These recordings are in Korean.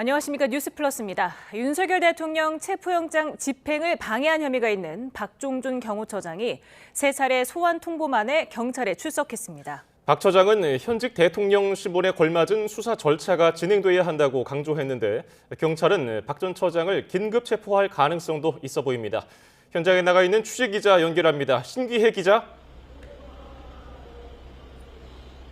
안녕하십니까. 뉴스플러스입니다. 윤석열 대통령 체포영장 집행을 방해한 혐의가 있는 박종준 경호처장이 3차례 소환 통보만에 경찰에 출석했습니다. 박 처장은 현직 대통령 신분에 걸맞은 수사 절차가 진행돼야 한다고 강조했는데 경찰은 박 전 처장을 긴급 체포할 가능성도 있어 보입니다. 현장에 나가 있는 취재기자 연결합니다. 신기혜 기자.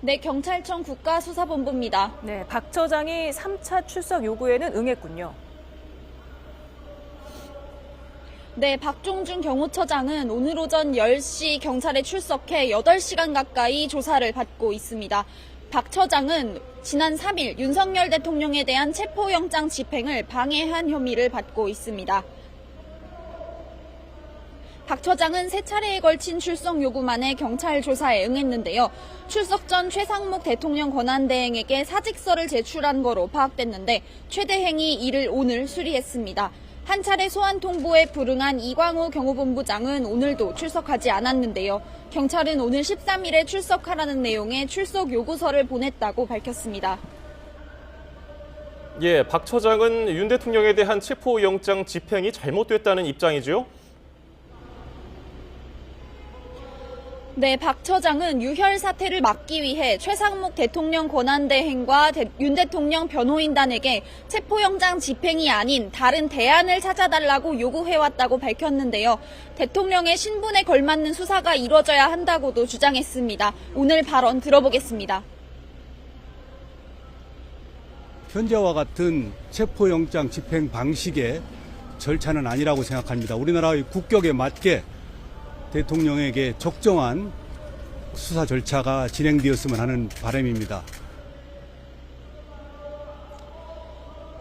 네, 경찰청 국가수사본부입니다. 네, 박 처장이 3차 출석 요구에는 응했군요. 네, 박종준 경호처장은 오늘 오전 10시 경찰에 출석해 8시간 가까이 조사를 받고 있습니다. 박 처장은 지난 3일 윤석열 대통령에 대한 체포영장 집행을 방해한 혐의를 받고 있습니다. 박 처장은 3차례에 걸친 출석 요구만에 경찰 조사에 응했는데요. 출석 전 최상목 대통령 권한대행에게 사직서를 제출한 거로 파악됐는데 최 대행이 이를 오늘 수리했습니다. 한 차례 소환 통보에 불응한 이광우 경호본부장은 오늘도 출석하지 않았는데요. 경찰은 오늘 13일에 출석하라는 내용의 출석 요구서를 보냈다고 밝혔습니다. 예, 박 처장은 윤 대통령에 대한 체포영장 집행이 잘못됐다는 입장이죠? 네, 박 처장은 유혈 사태를 막기 위해 최상목 대통령 권한대행과 윤 대통령 변호인단에게 체포영장 집행이 아닌 다른 대안을 찾아달라고 요구해왔다고 밝혔는데요. 대통령의 신분에 걸맞는 수사가 이뤄져야 한다고도 주장했습니다. 오늘 발언 들어보겠습니다. 현재와 같은 체포영장 집행 방식의 절차는 아니라고 생각합니다. 우리나라의 국격에 맞게 대통령에게 적정한 수사 절차가 진행되었으면 하는 바람입니다.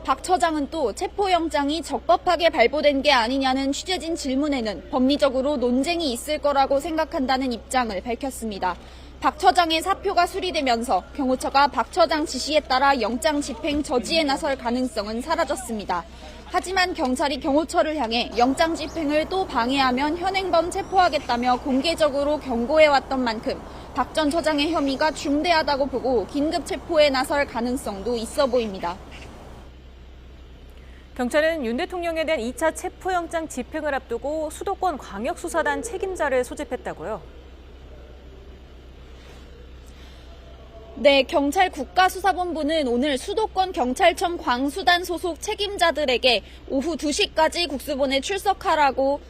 박 처장은 또 체포영장이 적법하게 발부된 게 아니냐는 취재진 질문에는 법리적으로 논쟁이 있을 거라고 생각한다는 입장을 밝혔습니다. 박 처장의 사표가 수리되면서 경호처가 박 처장 지시에 따라 영장 집행 저지에 나설 가능성은 사라졌습니다. 하지만 경찰이 경호처를 향해 영장 집행을 또 방해하면 현행범 체포하겠다며 공개적으로 경고해왔던 만큼 박 전 처장의 혐의가 중대하다고 보고 긴급 체포에 나설 가능성도 있어 보입니다. 경찰은 윤 대통령에 대한 2차 체포영장 집행을 앞두고 수도권 광역수사단 책임자를 소집했다고요? 네, 경찰 국가수사본부는 오늘 수도권 경찰청 광수단 소속 책임자들에게 오후 2시까지 국수본에 출석하라고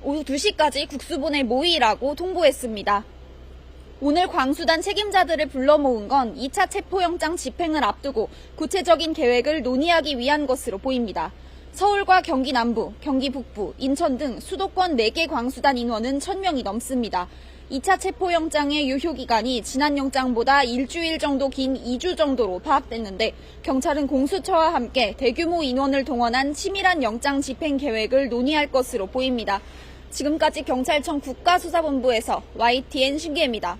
오후 2시까지 국수본에 모이라고 통보했습니다. 오늘 광수단 책임자들을 불러 모은 건 2차 체포영장 집행을 앞두고 구체적인 계획을 논의하기 위한 것으로 보입니다. 서울과 경기 남부, 경기 북부, 인천 등 수도권 4개 광수단 인원은 1,000명이 넘습니다. 2차 체포영장의 유효기간이 지난 영장보다 일주일 정도 긴 2주 정도로 파악됐는데 경찰은 공수처와 함께 대규모 인원을 동원한 치밀한 영장 집행 계획을 논의할 것으로 보입니다. 지금까지 경찰청 국가수사본부에서 YTN 신기혜입니다.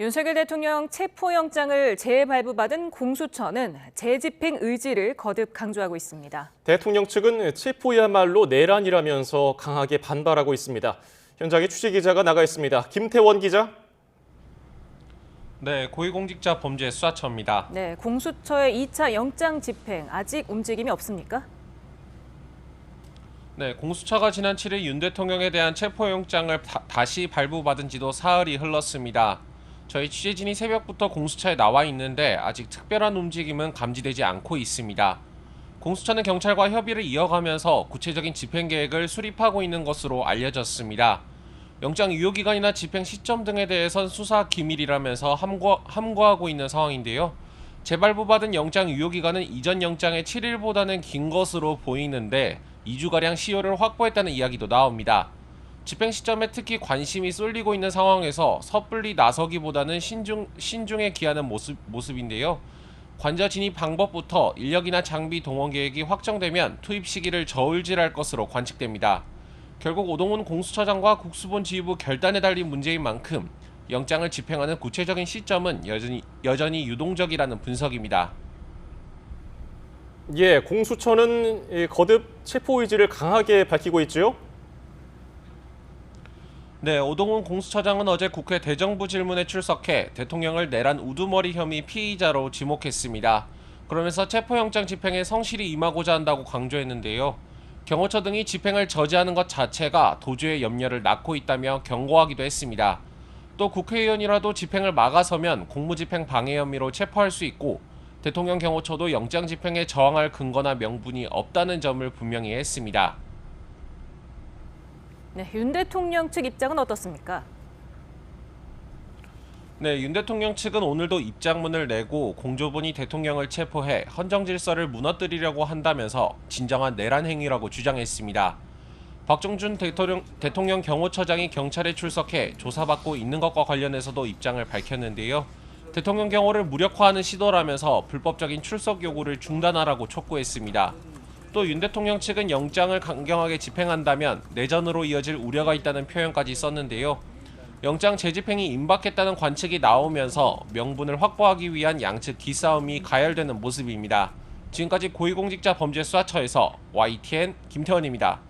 윤석열 대통령 체포영장을 재발부받은 공수처는 재집행 의지를 거듭 강조하고 있습니다. 대통령 측은 체포야말로 내란이라면서 강하게 반발하고 있습니다. 현장에 취재기자가 나가 있습니다. 김태원 기자. 네, 고위공직자 범죄 수사처입니다. 네, 공수처의 2차 영장 집행 아직 움직임이 없습니까? 네, 공수처가 지난 7일 윤 대통령에 대한 체포영장을 다시 발부받은 지도 사흘이 흘렀습니다. 저희 취재진이 새벽부터 공수처에 나와 있는데 아직 특별한 움직임은 감지되지 않고 있습니다. 공수처는 경찰과 협의를 이어가면서 구체적인 집행 계획을 수립하고 있는 것으로 알려졌습니다. 영장 유효기간이나 집행 시점 등에 대해선 수사 기밀이라면서 함구하고 있는 상황인데요. 재발부받은 영장 유효기간은 이전 영장의 7일보다는 긴 것으로 보이는데 2주가량 시효를 확보했다는 이야기도 나옵니다. 집행 시점에 특히 관심이 쏠리고 있는 상황에서 섣불리 나서기보다는 신중에 기하는 모습인데요. 관저 진입 방법부터 인력이나 장비 동원 계획이 확정되면 투입 시기를 저울질할 것으로 관측됩니다. 결국 오동훈 공수처장과 국수본 지휘부 결단에 달린 문제인 만큼 영장을 집행하는 구체적인 시점은 여전히 유동적이라는 분석입니다. 예, 공수처는 거듭 체포 의지를 강하게 밝히고 있죠? 네, 오동훈 공수처장은 어제 국회 대정부 질문에 출석해 대통령을 내란 우두머리 혐의 피의자로 지목했습니다. 그러면서 체포영장 집행에 성실히 임하고자 한다고 강조했는데요. 경호처 등이 집행을 저지하는 것 자체가 도주의 염려를 낳고 있다며 경고하기도 했습니다. 또 국회의원이라도 집행을 막아서면 공무집행 방해 혐의로 체포할 수 있고 대통령 경호처도 영장 집행에 저항할 근거나 명분이 없다는 점을 분명히 했습니다. 네, 윤 대통령 측 입장은 어떻습니까? 네, 윤 대통령 측은 오늘도 입장문을 내고 공조본이 대통령을 체포해 헌정 질서를 무너뜨리려고 한다면서 진정한 내란 행위라고 주장했습니다. 박종준 대통령 경호처장이 경찰에 출석해 조사받고 있는 것과 관련해서도 입장을 밝혔는데요. 대통령 경호를 무력화하는 시도라면서 불법적인 출석 요구를 중단하라고 촉구했습니다. 또 윤 대통령 측은 영장을 강경하게 집행한다면 내전으로 이어질 우려가 있다는 표현까지 썼는데요. 영장 재집행이 임박했다는 관측이 나오면서 명분을 확보하기 위한 양측 기싸움이 가열되는 모습입니다. 지금까지 고위공직자범죄수사처에서 YTN 김태원입니다.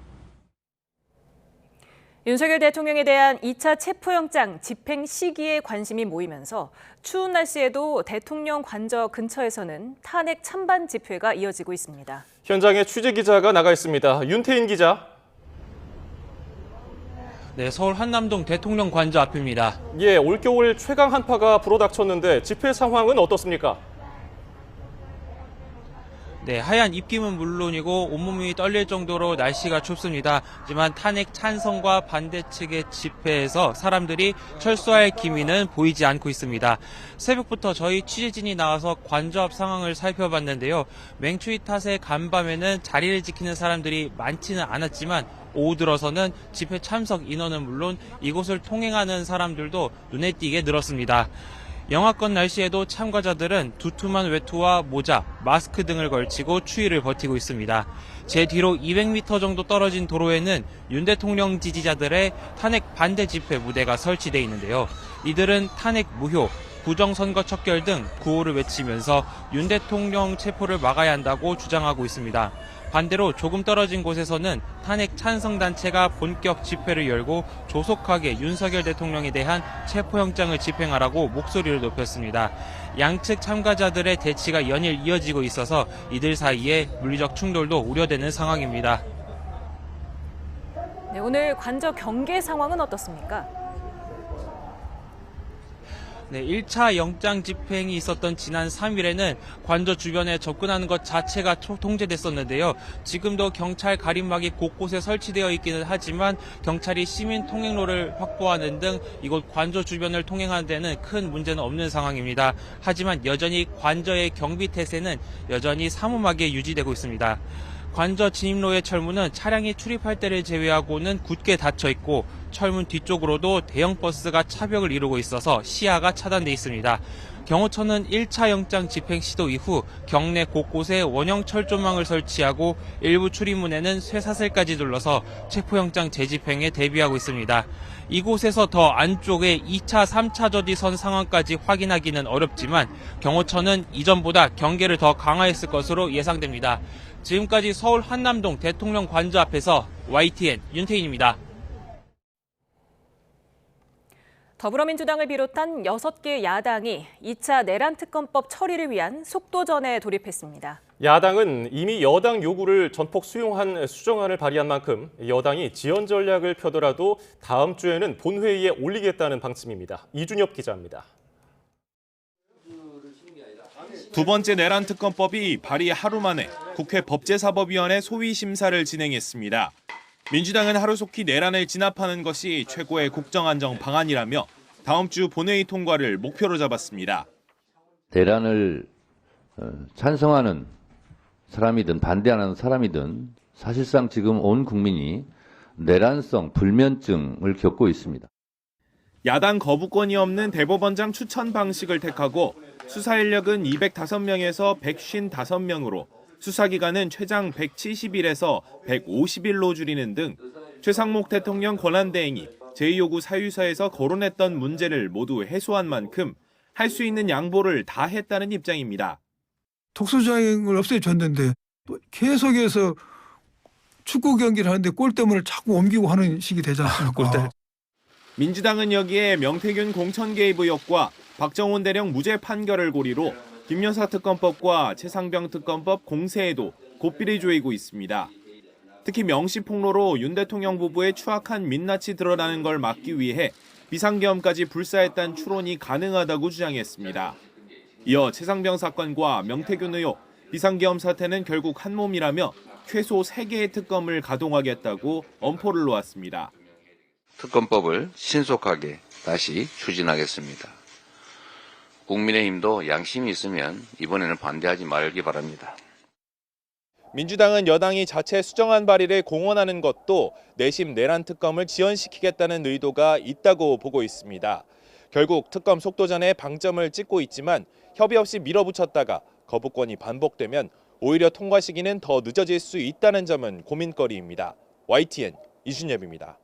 윤석열 대통령에 대한 2차 체포영장 집행 시기에 관심이 모이면서 추운 날씨에도 대통령 관저 근처에서는 탄핵 찬반 집회가 이어지고 있습니다. 현장에 취재 기자가 나가 있습니다. 윤태인 기자. 네, 서울 한남동 대통령 관저 앞입니다. 예, 올겨울 최강 한파가 불어닥쳤는데 집회 상황은 어떻습니까? 네, 하얀 입김은 물론이고 온몸이 떨릴 정도로 날씨가 춥습니다. 하지만 탄핵 찬성과 반대 측의 집회에서 사람들이 철수할 기미는 보이지 않고 있습니다. 새벽부터 저희 취재진이 나와서 관저 앞 상황을 살펴봤는데요. 맹추위 탓에 간밤에는 자리를 지키는 사람들이 많지는 않았지만 오후 들어서는 집회 참석 인원은 물론 이곳을 통행하는 사람들도 눈에 띄게 늘었습니다. 영하권 날씨에도 참가자들은 두툼한 외투와 모자, 마스크 등을 걸치고 추위를 버티고 있습니다. 제 뒤로 200m 정도 떨어진 도로에는 윤 대통령 지지자들의 탄핵 반대 집회 무대가 설치되어 있는데요. 이들은 탄핵 무효, 부정선거 척결 등 구호를 외치면서 윤 대통령 체포를 막아야 한다고 주장하고 있습니다. 반대로 조금 떨어진 곳에서는 탄핵 찬성단체가 본격 집회를 열고 조속하게 윤석열 대통령에 대한 체포영장을 집행하라고 목소리를 높였습니다. 양측 참가자들의 대치가 연일 이어지고 있어서 이들 사이에 물리적 충돌도 우려되는 상황입니다. 네, 오늘 관저 경계 상황은 어떻습니까? 네, 1차 영장 집행이 있었던 지난 3일에는 관저 주변에 접근하는 것 자체가 통제됐었는데요. 지금도 경찰 가림막이 곳곳에 설치되어 있기는 하지만 경찰이 시민 통행로를 확보하는 등 이곳 관저 주변을 통행하는 데는 큰 문제는 없는 상황입니다. 하지만 여전히 관저의 경비 태세는 여전히 삼엄하게 유지되고 있습니다. 관저 진입로의 철문은 차량이 출입할 때를 제외하고는 굳게 닫혀 있고 철문 뒤쪽으로도 대형 버스가 차벽을 이루고 있어서 시야가 차단돼 있습니다. 경호처는 1차 영장 집행 시도 이후 경내 곳곳에 원형 철조망을 설치하고 일부 출입문에는 쇠사슬까지 둘러서 체포영장 재집행에 대비하고 있습니다. 이곳에서 더 안쪽에 2차, 3차 저지선 상황까지 확인하기는 어렵지만 경호처는 이전보다 경계를 더 강화했을 것으로 예상됩니다. 지금까지 서울 한남동 대통령 관저 앞에서 YTN 윤태인입니다. 더불어민주당을 비롯한 6개 야당이 2차 내란특검법 처리를 위한 속도전에 돌입했습니다. 야당은 이미 여당 요구를 전폭 수용한 수정안을 발의한 만큼 여당이 지연 전략을 펴더라도 다음 주에는 본회의에 올리겠다는 방침입니다. 이준엽 기자입니다. 두 번째 내란특검법이 발의 하루 만에 국회 법제사법위원회 소위 심사를 진행했습니다. 민주당은 하루속히 내란을 진압하는 것이 최고의 국정안정 방안이라며 다음 주 본회의 통과를 목표로 잡았습니다. 내란을 찬성하는 사람이든 반대하는 사람이든 사실상 지금 온 국민이 내란성 불면증을 겪고 있습니다. 야당 거부권이 없는 대법원장 추천 방식을 택하고 수사 인력은 205명에서 155명으로 수사기간은 최장 170일에서 150일로 줄이는 등 최상목 대통령 권한대행이 제2요구 사유서에서 거론했던 문제를 모두 해소한 만큼 할 수 있는 양보를 다 했다는 입장입니다. 독소조항을 없애줬는데 또 계속해서 축구 경기를 하는데 골대문을 자꾸 옮기고 하는 식이 되지 않습니까? 민주당은 여기에 명태균 공천 개입 의혹과 박정훈 대령 무죄 판결을 고리로 김여사 특검법과 최상병 특검법 공세에도 고삐를 조이고 있습니다. 특히 명시폭로로 윤 대통령 부부의 추악한 민낯이 드러나는 걸 막기 위해 비상계엄까지 불사했다는 추론이 가능하다고 주장했습니다. 이어 최상병 사건과 명태균 의혹, 비상계엄 사태는 결국 한 몸이라며 최소 3개의 특검을 가동하겠다고 엄포를 놓았습니다. 특검법을 신속하게 다시 추진하겠습니다. 국민의힘도 양심이 있으면 이번에는 반대하지 말기 바랍니다. 민주당은 여당이 자체 수정안 발의를 공언하는 것도 내심 내란 특검을 지연시키겠다는 의도가 있다고 보고 있습니다. 결국 특검 속도전에 방점을 찍고 있지만 협의 없이 밀어붙였다가 거부권이 반복되면 오히려 통과 시기는 더 늦어질 수 있다는 점은 고민거리입니다. YTN 이준엽입니다.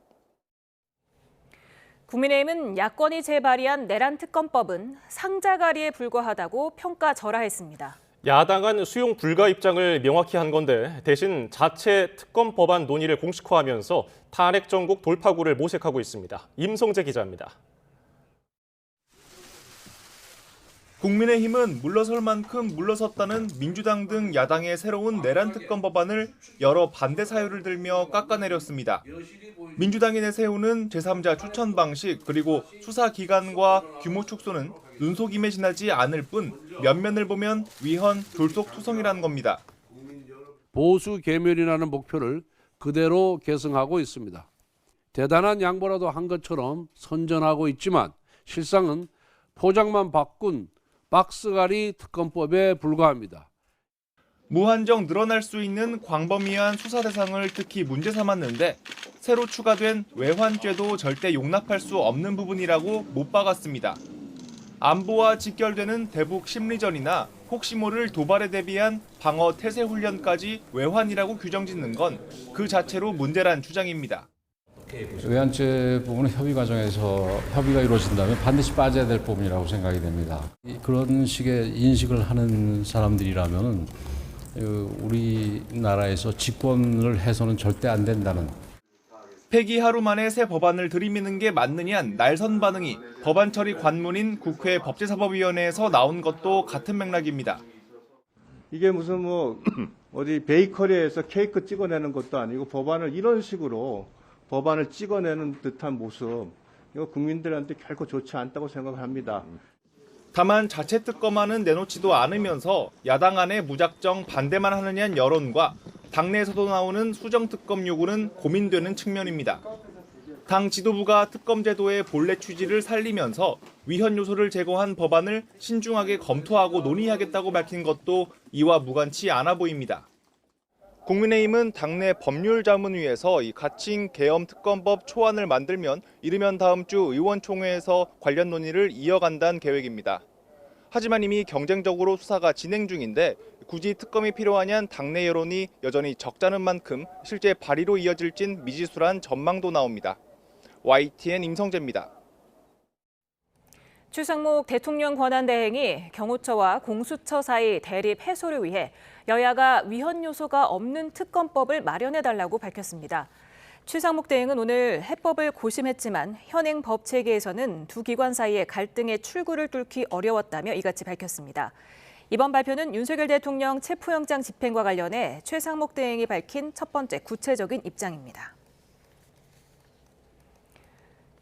국민의힘은 야권이 재발의한 내란 특검법은 상자가리에 불과하다고 평가절하했습니다. 야당은 수용 불가 입장을 명확히 한 건데 대신 자체 특검 법안 논의를 공식화하면서 탄핵 정국 돌파구를 모색하고 있습니다. 임성재 기자입니다. 국민의힘은 물러설 만큼 물러섰다는 민주당 등 야당의 새로운 내란 특검 법안을 여러 반대 사유를 들며 깎아내렸습니다. 민주당이 내세우는 제3자 추천 방식 그리고 수사 기간과 규모 축소는 눈속임에 지나지 않을 뿐 면면을 보면 위헌, 졸속투성이라는 겁니다. 보수 괴멸이라는 목표를 그대로 계승하고 있습니다. 대단한 양보라도 한 것처럼 선전하고 있지만 실상은 포장만 바꾼 박스가리 특검법에 불과합니다. 무한정 늘어날 수 있는 광범위한 수사 대상을 특히 문제 삼았는데 새로 추가된 외환죄도 절대 용납할 수 없는 부분이라고 못 박았습니다. 안보와 직결되는 대북 심리전이나 혹시 모를 도발에 대비한 방어 태세 훈련까지 외환이라고 규정짓는 건 그 자체로 문제란 주장입니다. 외환죄 부분은 협의 과정에서 협의가 이루어진다면 반드시 빠져야 될 부분이라고 생각이 됩니다. 그런 식의 인식을 하는 사람들이라면 우리나라에서 집권을 해서는 절대 안 된다는. 폐기 하루 만에 새 법안을 들이미는 게 맞느냐는 날선 반응이 법안 처리 관문인 국회 법제사법위원회에서 나온 것도 같은 맥락입니다. 이게 무슨 어디 베이커리에서 케이크 찍어내는 것도 아니고 법안을 이런 식으로 법안을 찍어내는 듯한 모습, 이거 국민들한테 결코 좋지 않다고 생각합니다. 다만 자체 특검안은 내놓지도 않으면서 야당 안에 무작정 반대만 하느냐는 여론과 당내에서도 나오는 수정특검 요구는 고민되는 측면입니다. 당 지도부가 특검 제도의 본래 취지를 살리면서 위헌 요소를 제거한 법안을 신중하게 검토하고 논의하겠다고 밝힌 것도 이와 무관치 않아 보입니다. 국민의힘은 당내 법률자문위에서 이 가칭 계엄 특검법 초안을 만들면 이르면 다음 주 의원총회에서 관련 논의를 이어간다는 계획입니다. 하지만 이미 경쟁적으로 수사가 진행 중인데 굳이 특검이 필요하냐는 당내 여론이 여전히 적잖은 만큼 실제 발의로 이어질진 미지수란 전망도 나옵니다. YTN 임성재입니다. 최상목 대통령 권한대행이 경호처와 공수처 사이 대립 해소를 위해 여야가 위헌 요소가 없는 특검법을 마련해달라고 밝혔습니다. 최상목 대행은 오늘 해법을 고심했지만 현행 법 체계에서는 두 기관 사이의 갈등의 출구를 뚫기 어려웠다며 이같이 밝혔습니다. 이번 발표는 윤석열 대통령 체포영장 집행과 관련해 최상목 대행이 밝힌 첫 번째 구체적인 입장입니다.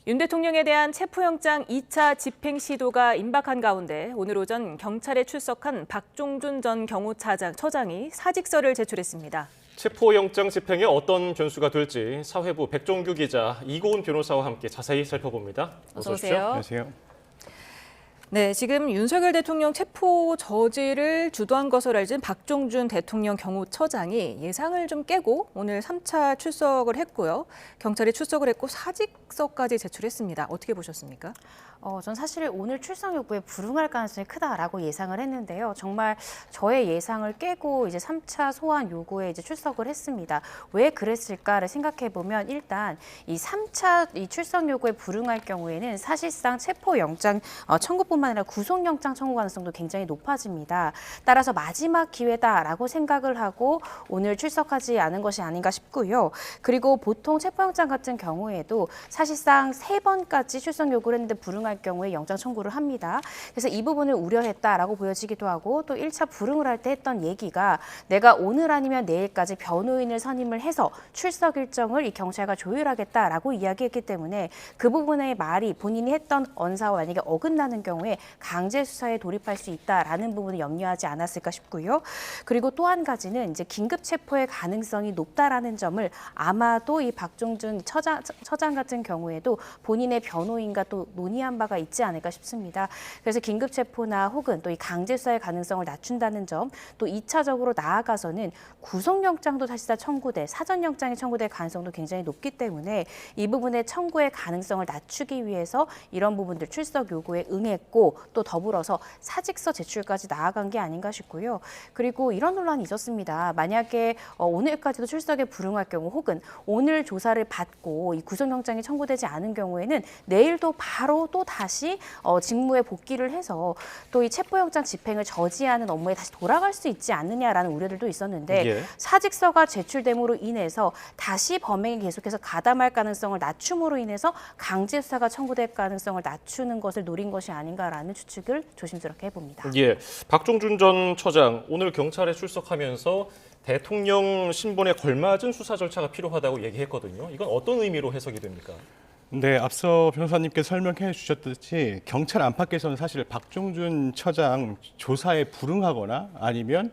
윤 대통령에 대한 체포영장 2차 집행 시도가 임박한 가운데 오늘 오전 경찰에 출석한 박종준 전 경호처장이 사직서를 제출했습니다. 체포영장 집행에 어떤 변수가 될지 사회부 백종규 기자, 이고은 변호사와 함께 자세히 살펴봅니다. 어서 오세요. 안녕하세요. 네, 지금 윤석열 대통령 체포 저지를 주도한 것으로 알려진 박종준 대통령 경호처장이 예상을 좀 깨고 오늘 3차 출석을 했고요. 경찰이 출석을 했고 사직서까지 제출했습니다. 어떻게 보셨습니까? 전 사실 오늘 출석 요구에 불응할 가능성이 크다라고 예상을 했는데요. 정말 저의 예상을 깨고 이제 3차 소환 요구에 이제 출석을 했습니다. 왜 그랬을까를 생각해 보면 일단 이 3차 이 출석 요구에 불응할 경우에는 사실상 체포영장 청구뿐만 아니라 구속영장 청구 가능성도 굉장히 높아집니다. 따라서 마지막 기회다라고 생각을 하고 오늘 출석하지 않은 것이 아닌가 싶고요. 그리고 보통 체포영장 같은 경우에도 사실상 3번까지 출석 요구를 했는데 불응할 경우에 영장 청구를 합니다. 그래서 이 부분을 우려했다라고 보여지기도 하고 또 1차 불응을 할 때 했던 얘기가 내가 오늘 아니면 내일까지 변호인을 선임을 해서 출석 일정을 이 경찰과 조율하겠다라고 이야기했기 때문에 그 부분의 말이 본인이 했던 언사와 만약에 어긋나는 경우에 강제 수사에 돌입할 수 있다라는 부분을 염려하지 않았을까 싶고요. 그리고 또 한 가지는 이제 긴급 체포의 가능성이 높다라는 점을 아마도 이 박종준 처장 같은 경우에도 본인의 변호인과 또 논의한 바가 있지 않을까 싶습니다. 그래서 긴급 체포나 혹은 또 이 강제 수사의 가능성을 낮춘다는 점, 또 2차적으로 나아가서는 구속영장도 사실상 청구돼 사전영장이 청구될 가능성도 굉장히 높기 때문에 이 부분의 청구의 가능성을 낮추기 위해서 이런 부분들 출석 요구에 응했고 또 더불어서 사직서 제출까지 나아간 게 아닌가 싶고요. 그리고 이런 논란이 있었습니다. 만약에 오늘까지도 출석에 불응할 경우 혹은 오늘 조사를 받고 이 구속영장이 청구되지 않은 경우에는 내일도 바로 또 다시 직무에 복귀를 해서 또 이 체포영장 집행을 저지하는 업무에 다시 돌아갈 수 있지 않느냐라는 우려들도 있었는데 예. 사직서가 제출됨으로 인해서 다시 범행이 계속해서 가담할 가능성을 낮춤으로 인해서 강제 수사가 청구될 가능성을 낮추는 것을 노린 것이 아닌가라는 추측을 조심스럽게 해봅니다. 예, 박종준 전 처장 오늘 경찰에 출석하면서 대통령 신분에 걸맞은 수사 절차가 필요하다고 얘기했거든요. 이건 어떤 의미로 해석이 됩니까? 네, 앞서 변호사님께 설명해 주셨듯이 경찰 안팎에서는 사실 박종준 처장 조사에 불응하거나 아니면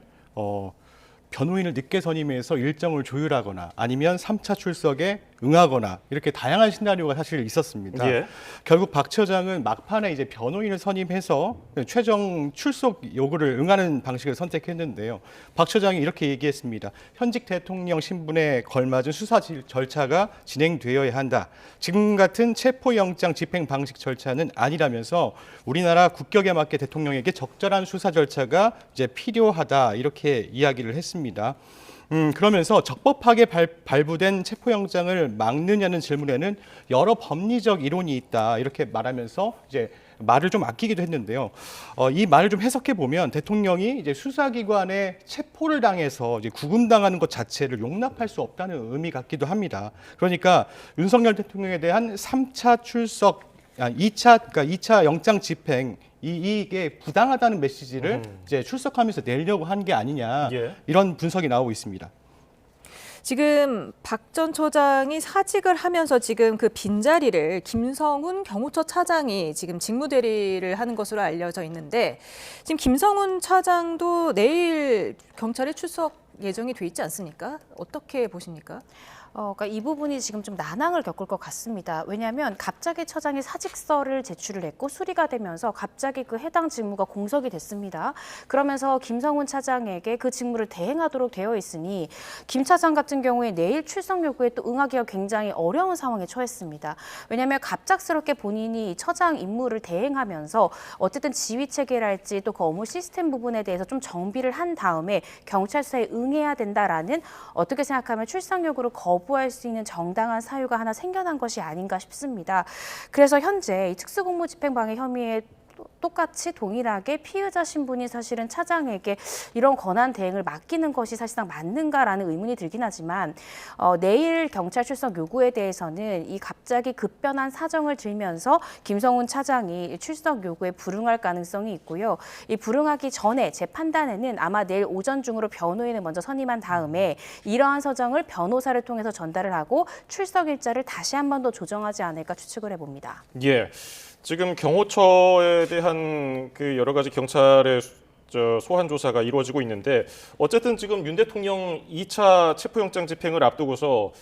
변호인을 늦게 선임해서 일정을 조율하거나 아니면 3차 출석에 응하거나 이렇게 다양한 시나리오가 사실 있었습니다. 예. 결국 박 처장은 막판에 이제 변호인을 선임해서 최종 출석 요구를 응하는 방식을 선택했는데요. 박 처장이 이렇게 얘기했습니다. 현직 대통령 신분에 걸맞은 수사 절차가 진행되어야 한다. 지금 같은 체포영장 집행 방식 절차는 아니라면서 우리나라 국격에 맞게 대통령에게 적절한 수사 절차가 이제 필요하다 이렇게 이야기를 했습니다. 그러면서 적법하게 발부된 체포영장을 막느냐는 질문에는 여러 법리적 이론이 있다 이렇게 말하면서 이제 말을 좀 아끼기도 했는데요. 이 말을 좀 해석해 보면 대통령이 이제 수사기관에 체포를 당해서 이제 구금당하는 것 자체를 용납할 수 없다는 의미 같기도 합니다. 그러니까 윤석열 대통령에 대한 3차 출석, 2차 영장 집행 이게 부당하다는 메시지를 이제 출석하면서 내려고 한 게 아니냐 예. 이런 분석이 나오고 있습니다. 지금 박 전 처장이 사직을 하면서 지금 그 빈자리를 김성훈 경호처 차장이 지금 직무대리를 하는 것으로 알려져 있는데 지금 김성훈 차장도 내일 경찰에 출석 예정이 돼 있지 않습니까? 어떻게 보십니까? 그러니까 이 부분이 지금 좀 난항을 겪을 것 같습니다. 왜냐하면 갑자기 처장이 사직서를 제출을 했고 수리가 되면서 갑자기 그 해당 직무가 공석이 됐습니다. 그러면서 김성훈 차장에게 그 직무를 대행하도록 되어 있으니 김 차장 같은 경우에 내일 출석 요구에 또 응하기가 굉장히 어려운 상황에 처했습니다. 왜냐하면 갑작스럽게 본인이 처장 임무를 대행하면서 어쨌든 지휘 체계랄지 또 그 업무 시스템 부분에 대해서 좀 정비를 한 다음에 경찰 수사에 응해야 된다라는 어떻게 생각하면 출석 요구를 거부할 수 있는 정당한 사유가 하나 생겨난 것이 아닌가 싶습니다. 그래서 현재 이 특수공무집행방해 혐의에 똑같이 동일하게 피의자 신분이 사실은 차장에게 이런 권한 대행을 맡기는 것이 사실상 맞는가라는 의문이 들긴 하지만 내일 경찰 출석 요구에 대해서는 이 갑자기 급변한 사정을 들면서 김성훈 차장이 출석 요구에 불응할 가능성이 있고요. 이 불응하기 전에 제 판단에는 아마 내일 오전 중으로 변호인을 먼저 선임한 다음에 이러한 서정을 변호사를 통해서 전달을 하고 출석 일자를 다시 한 번 더 조정하지 않을까 추측을 해봅니다. 예. 지금 경호처에 대한 그 여러 가지 경찰의 소환 조사가 이루어지고 있는데 어쨌든 지금 윤 대통령 2차 체포영장 집행을 앞두고서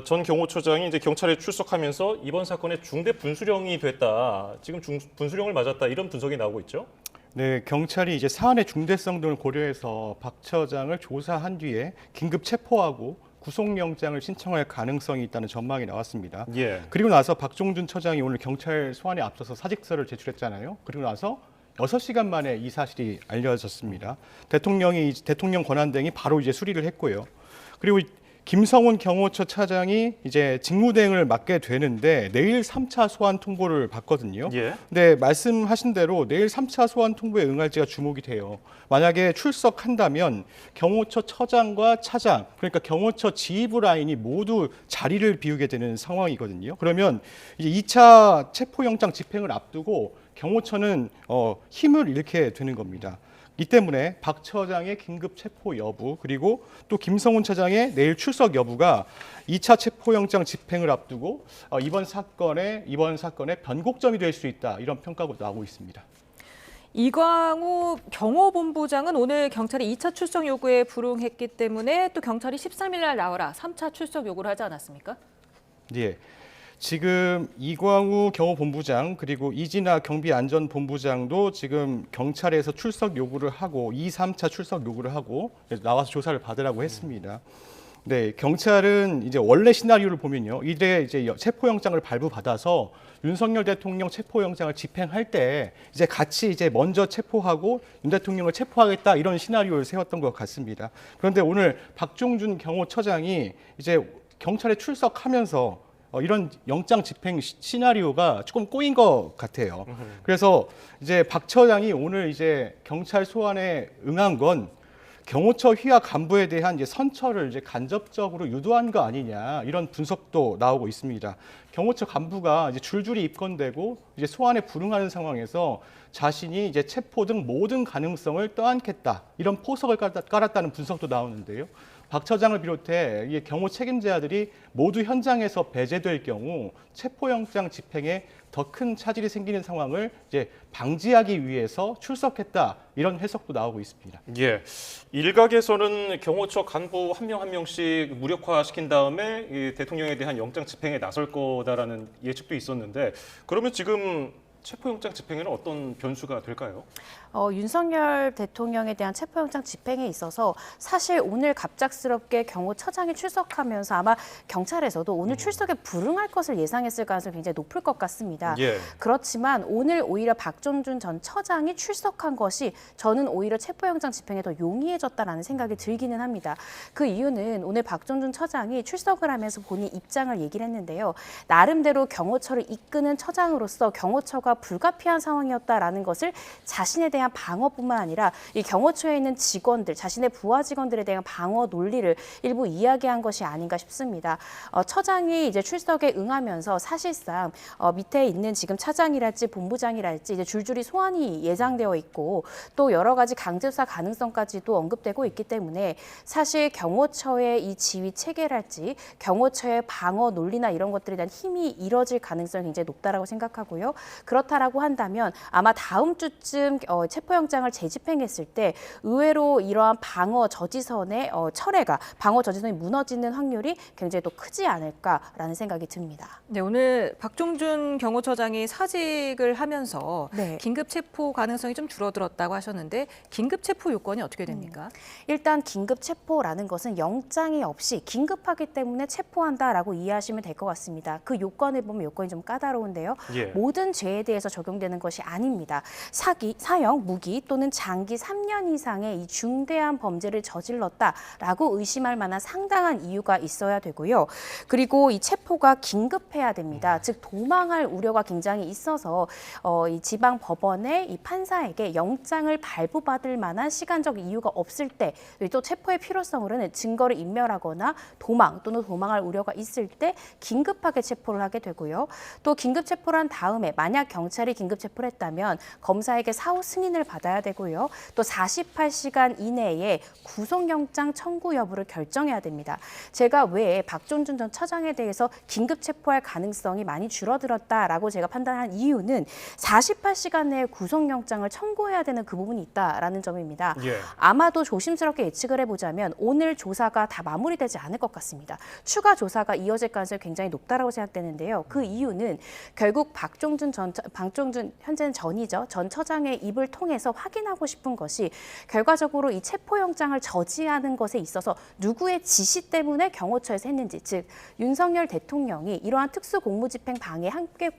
전 경호처장이 이제 경찰에 출석하면서 이번 사건의 중대 분수령이 됐다. 지금 분수령을 맞았다. 이런 분석이 나오고 있죠. 네, 경찰이 이제 사안의 중대성 등을 고려해서 박 처장을 조사한 뒤에 긴급 체포하고 구속영장을 신청할 가능성이 있다는 전망이 나왔습니다. 예. 그리고 나서 박종준 처장이 오늘 경찰 소환에 앞서서 사직서를 제출했잖아요. 그리고 나서 6시간 만에 이 사실이 알려졌습니다. 대통령 권한대행이 바로 이제 수리를 했고요. 그리고 김성훈 경호처 차장이 이제 직무대행을 맡게 되는데 내일 3차 소환 통보를 받거든요. 예. 근데 말씀하신 대로 내일 3차 소환 통보에 응할지가 주목이 돼요. 만약에 출석한다면 경호처 처장과 차장, 그러니까 경호처 지휘부 라인이 모두 자리를 비우게 되는 상황이거든요. 그러면 이제 2차 체포영장 집행을 앞두고 경호처는 힘을 잃게 되는 겁니다. 이 때문에 박 처장의 긴급 체포 여부 그리고 또 김성훈 차장의 내일 출석 여부가 2차 체포영장 집행을 앞두고 이번 사건의 변곡점이 될 수 있다 이런 평가가 나오고 있습니다. 이광우 경호본부장은 오늘 경찰이 2차 출석 요구에 불응했기 때문에 또 경찰이 13일 날 나와라 3차 출석 요구를 하지 않았습니까? 예. 지금 이광우 경호본부장 그리고 이진아 경비안전본부장도 지금 경찰에서 출석 요구를 하고 2, 3차 출석 요구를 하고 나와서 조사를 받으라고 했습니다. 네, 경찰은 이제 원래 시나리오를 보면요, 이제 체포영장을 발부받아서 윤석열 대통령 체포영장을 집행할 때 이제 같이 이제 먼저 체포하고 윤 대통령을 체포하겠다 이런 시나리오를 세웠던 것 같습니다. 그런데 오늘 박종준 경호처장이 이제 경찰에 출석하면서 이런 영장 집행 시나리오가 조금 꼬인 것 같아요. 그래서 이제 박 처장이 오늘 이제 경찰 소환에 응한 건 경호처 휘하 간부에 대한 이제 선처를 이제 간접적으로 유도한 거 아니냐 이런 분석도 나오고 있습니다. 경호처 간부가 이제 줄줄이 입건되고 이제 소환에 불응하는 상황에서 자신이 이제 체포 등 모든 가능성을 떠안겠다 이런 포석을 깔았다는 분석도 나오는데요. 박 처장을 비롯해 이 경호 책임자들이 모두 현장에서 배제될 경우 체포영장 집행에 더 큰 차질이 생기는 상황을 이제 방지하기 위해서 출석했다 이런 해석도 나오고 있습니다. 예, 일각에서는 경호처 간부 한 명 한 명씩 무력화시킨 다음에 이 대통령에 대한 영장 집행에 나설 거다라는 예측도 있었는데 그러면 지금 체포영장 집행에는 어떤 변수가 될까요? 윤석열 대통령에 대한 체포영장 집행에 있어서 사실 오늘 갑작스럽게 경호처장이 출석하면서 아마 경찰에서도 오늘 출석에 불응할 것을 예상했을 가능성이 굉장히 높을 것 같습니다. 예. 그렇지만 오늘 오히려 박종준 전 처장이 출석한 것이 저는 오히려 체포영장 집행에 더 용이해졌다라는 생각이 들기는 합니다. 그 이유는 오늘 박종준 처장이 출석을 하면서 본인 입장을 얘기를 했는데요. 나름대로 경호처를 이끄는 처장으로서 경호처가 불가피한 상황이었다라는 것을 자신에 대한 방어뿐만 아니라 이 경호처에 있는 직원들, 자신의 부하 직원들에 대한 방어 논리를 일부 이야기한 것이 아닌가 싶습니다. 처장이 이제 출석에 응하면서 사실상 밑에 있는 지금 차장이랄지 본부장이랄지 이제 줄줄이 소환이 예상되어 있고 또 여러 가지 강제수사 가능성까지도 언급되고 있기 때문에 사실 경호처의 이 지휘 체계랄지 경호처의 방어 논리나 이런 것들에 대한 힘이 잃어질 가능성이 굉장히 높다라고 생각하고요. 그렇다라고 한다면 아마 다음 주쯤 체포영장을 재집행했을 때 의외로 이러한 방어 저지선의 철회가 방어 저지선이 무너지는 확률이 굉장히 또 크지 않을까라는 생각이 듭니다. 네, 오늘 박종준 경호처장이 사직을 하면서 네. 긴급 체포 가능성이 좀 줄어들었다고 하셨는데 긴급 체포 요건이 어떻게 됩니까? 일단 긴급 체포라는 것은 영장이 없이 긴급하기 때문에 체포한다라고 이해하시면 될 것 같습니다. 그 요건을 보면 요건이 좀 까다로운데요. 예. 모든 죄에 대해서 적용되는 것이 아닙니다. 사기, 사형, 무기 또는 장기 3년 이상의 이 중대한 범죄를 저질렀다라고 의심할 만한 상당한 이유가 있어야 되고요. 그리고 이 체포가 긴급해야 됩니다. 즉 도망할 우려가 굉장히 있어서 이 지방 법원의 이 판사에게 영장을 발부받을 만한 시간적 이유가 없을 때 또 체포의 필요성으로는 증거를 인멸하거나 도망 또는 도망할 우려가 있을 때 긴급하게 체포를 하게 되고요. 또 긴급 체포를 한 다음에 만약 경찰이 긴급 체포를 했다면 검사에게 사후 승인을 받아야 되고요. 또 48시간 이내에 구속영장 청구 여부를 결정해야 됩니다. 제가 왜 박종준 전 처장에 대해서 긴급 체포할 가능성이 많이 줄어들었다라고 제가 판단한 이유는 48시간 내에 구속영장을 청구해야 되는 그 부분이 있다라는 점입니다. 예. 아마도 조심스럽게 예측을 해보자면 오늘 조사가 다 마무리되지 않을 것 같습니다. 추가 조사가 이어질 가능성이 굉장히 높다라고 생각되는데요. 그 이유는 결국 박종준 전 박종준 현재는 전 처장의 입을 통해서 확인하고 싶은 것이 결과적으로 이 체포영장을 저지하는 것에 있어서 누구의 지시 때문에 경호처에서 했는지, 즉 윤석열 대통령이 이러한 특수공무집행 방해에 함께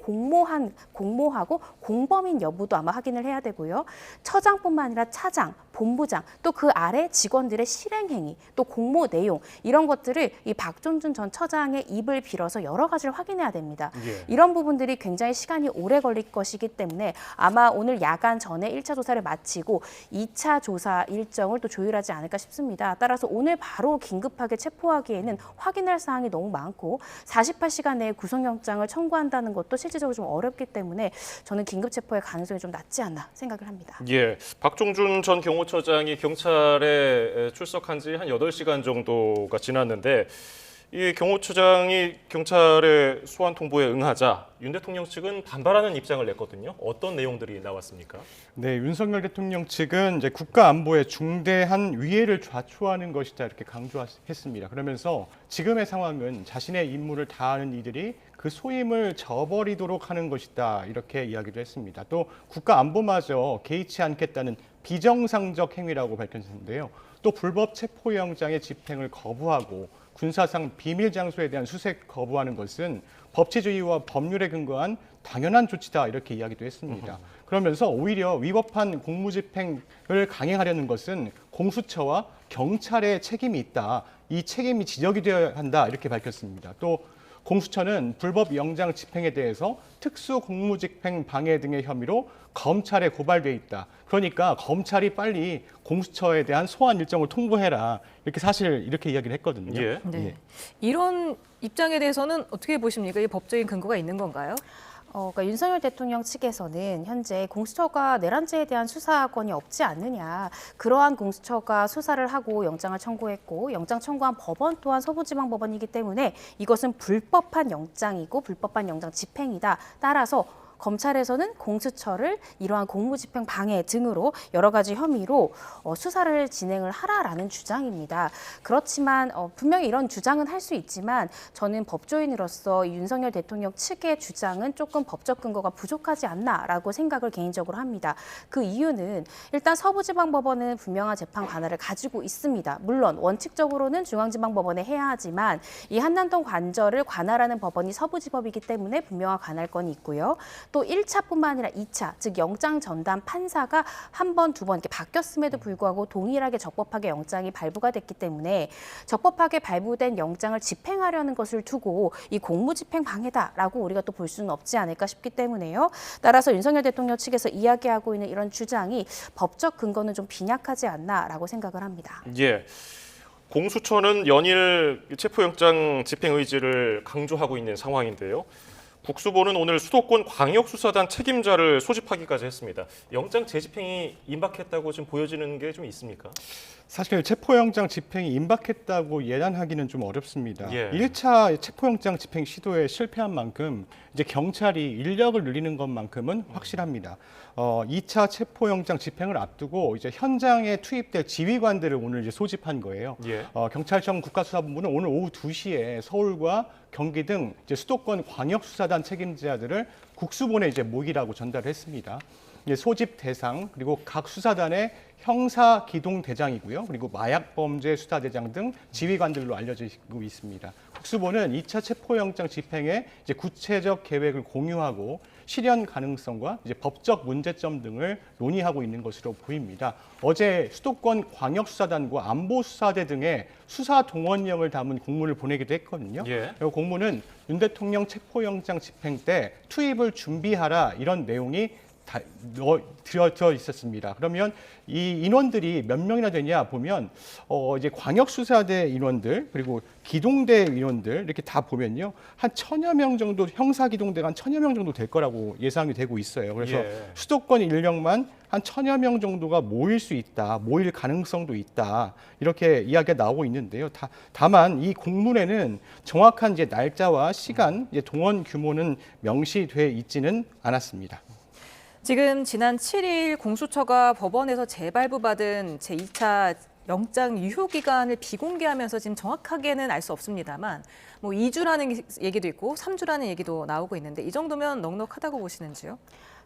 공모하고 공범인 여부도 아마 확인을 해야 되고요. 처장뿐만 아니라 차장, 본부장, 또 그 아래 직원들의 실행행위, 또 공모 내용 이런 것들을 이 박종준 전 처장의 입을 빌어서 여러 가지를 확인해야 됩니다. 이런 부분들이 굉장히 시간이 오래 걸릴 것이기 때문에 아마 오늘 야간 전에 1차 조사를 마치고 2차 조사 일정을 또 조율하지 않을까 싶습니다. 따라서 오늘 바로 긴급하게 체포하기에는 확인할 사항이 너무 많고 48시간 내에 구속영장을 청구한다는 것도 실질적으로 좀 어렵기 때문에 저는 긴급 체포의 가능성이 좀 낮지 않나 생각을 합니다. 박종준 전 경호처장이 경찰에 출석한 지 한 8시간 정도가 지났는데 이 경호처장이 경찰의 소환 통보에 응하자 윤 대통령 측은 반발하는 입장을 냈거든요. 어떤 내용들이 나왔습니까? 네, 윤석열 대통령 측은 이제 국가 안보에 중대한 위해를 좌초하는 것이다 이렇게 강조했습니다. 그러면서 지금의 상황은 자신의 임무를 다하는 이들이 그 소임을 저버리도록 하는 것이다 이렇게 이야기도 했습니다. 또 국가 안보마저 개의치 않겠다는 비정상적 행위라고 밝혔는데요. 또 불법 체포영장의 집행을 거부하고 군사상 비밀 장소에 대한 수색 거부하는 것은 법치주의와 법률에 근거한 당연한 조치다 이렇게 이야기도 했습니다. 그러면서 오히려 위법한 공무집행을 강행하려는 것은 공수처와 경찰의 책임이 있다. 이 책임이 지적이 되어야 한다 이렇게 밝혔습니다. 또 공수처는 불법 영장 집행에 대해서 특수 공무집행 방해 등의 혐의로 검찰에 고발돼 있다. 그러니까 검찰이 빨리 공수처에 대한 소환 일정을 통보해라. 이렇게 사실 이렇게 이야기를 했거든요. 이런 입장에 대해서는 어떻게 보십니까? 이 법적인 근거가 있는 건가요? 그러니까 윤석열 대통령 측에서는 현재 공수처가 내란죄에 대한 수사권이 없지 않느냐. 그러한 공수처가 수사를 하고 영장을 청구했고 영장 청구한 법원 또한 서부지방법원이기 때문에 이것은 불법한 영장이고 불법한 영장 집행이다. 따라서 검찰에서는 공수처를 이러한 공무집행 방해 등으로 여러 가지 혐의로 수사를 진행을 하라라는 주장입니다. 그렇지만 분명히 이런 주장은 할 수 있지만 저는 법조인으로서 윤석열 대통령 측의 주장은 조금 법적 근거가 부족하지 않나라고 생각을 개인적으로 합니다. 그 이유는 일단 서부지방법원은 분명한 재판 관할을 가지고 있습니다. 물론 원칙적으로는 중앙지방법원에 해야 하지만 이 한남동 관저를 관할하는 법원이 서부지법이기 때문에 분명한 관할권이 있고요. 또 1차뿐만 아니라 2차, 즉 영장 전담 판사가 한 번, 두 번 이렇게 바뀌었음에도 불구하고 동일하게 적법하게 영장이 발부가 됐기 때문에 적법하게 발부된 영장을 집행하려는 것을 두고 이 공무집행 방해다라고 우리가 또 볼 수는 없지 않을까 싶기 때문에요. 따라서 윤석열 대통령 측에서 이야기하고 있는 이런 주장이 법적 근거는 좀 빈약하지 않나라고 생각을 합니다. 공수처는 연일 체포영장 집행 의지를 강조하고 있는 상황인데요. 국수본은 오늘 수도권 광역수사단 책임자를 소집하기까지 했습니다. 영장 재집행이 임박했다고 지금 보여지는 게 좀 있습니까? 사실 체포영장 집행이 임박했다고 예단하기는 좀 어렵습니다. 1차 체포영장 집행 시도에 실패한 만큼 이제 경찰이 인력을 늘리는 것만큼은 확실합니다. 2차 체포영장 집행을 앞두고 이제 현장에 투입될 지휘관들을 오늘 이제 소집한 거예요. 경찰청 국가수사본부는 오늘 오후 2시에 서울과 경기 등 이제 수도권 광역수사단 책임자들을 국수본에 이제 모이라고 전달했습니다. 소집 대상 그리고 각 수사단의 형사 기동 대장이고요. 그리고 마약 범죄 수사 대장 등 지휘관들로 알려지고 있습니다. 국수본은 2차 체포영장 집행에 이제 구체적 계획을 공유하고 실현 가능성과 이제 법적 문제점 등을 논의하고 있는 것으로 보입니다. 어제 수도권 광역수사단과 안보수사대 등의 수사 동원령을 담은 공문을 보내기도 했거든요. 이 공문은 윤 대통령 체포영장 집행 때 투입을 준비하라 이런 내용이 들어 있었습니다. 그러면 이 인원들이 몇 명이나 되냐 보면 이제 광역수사대 인원들 그리고 기동대 인원들 이렇게 다 보면요 한 1000여 명 정도 형사기동대가 한 1000여 명 정도 될 거라고 예상이 되고 있어요. 그래서 수도권 인력만 한 1000여 명 정도가 모일 수 있다, 모일 가능성도 있다 이렇게 이야기가 나오고 있는데요. 다만 이 공문에는 정확한 이제 날짜와 시간, 이제 동원 규모는 명시돼 있지는 않았습니다. 지금 지난 7일 공수처가 법원에서 재발부받은 제2차 영장 유효 기간을 비공개하면서 지금 정확하게는 알 수 없습니다만 뭐 2주라는 얘기도 있고 3주라는 얘기도 나오고 있는데 이 정도면 넉넉하다고 보시는지요?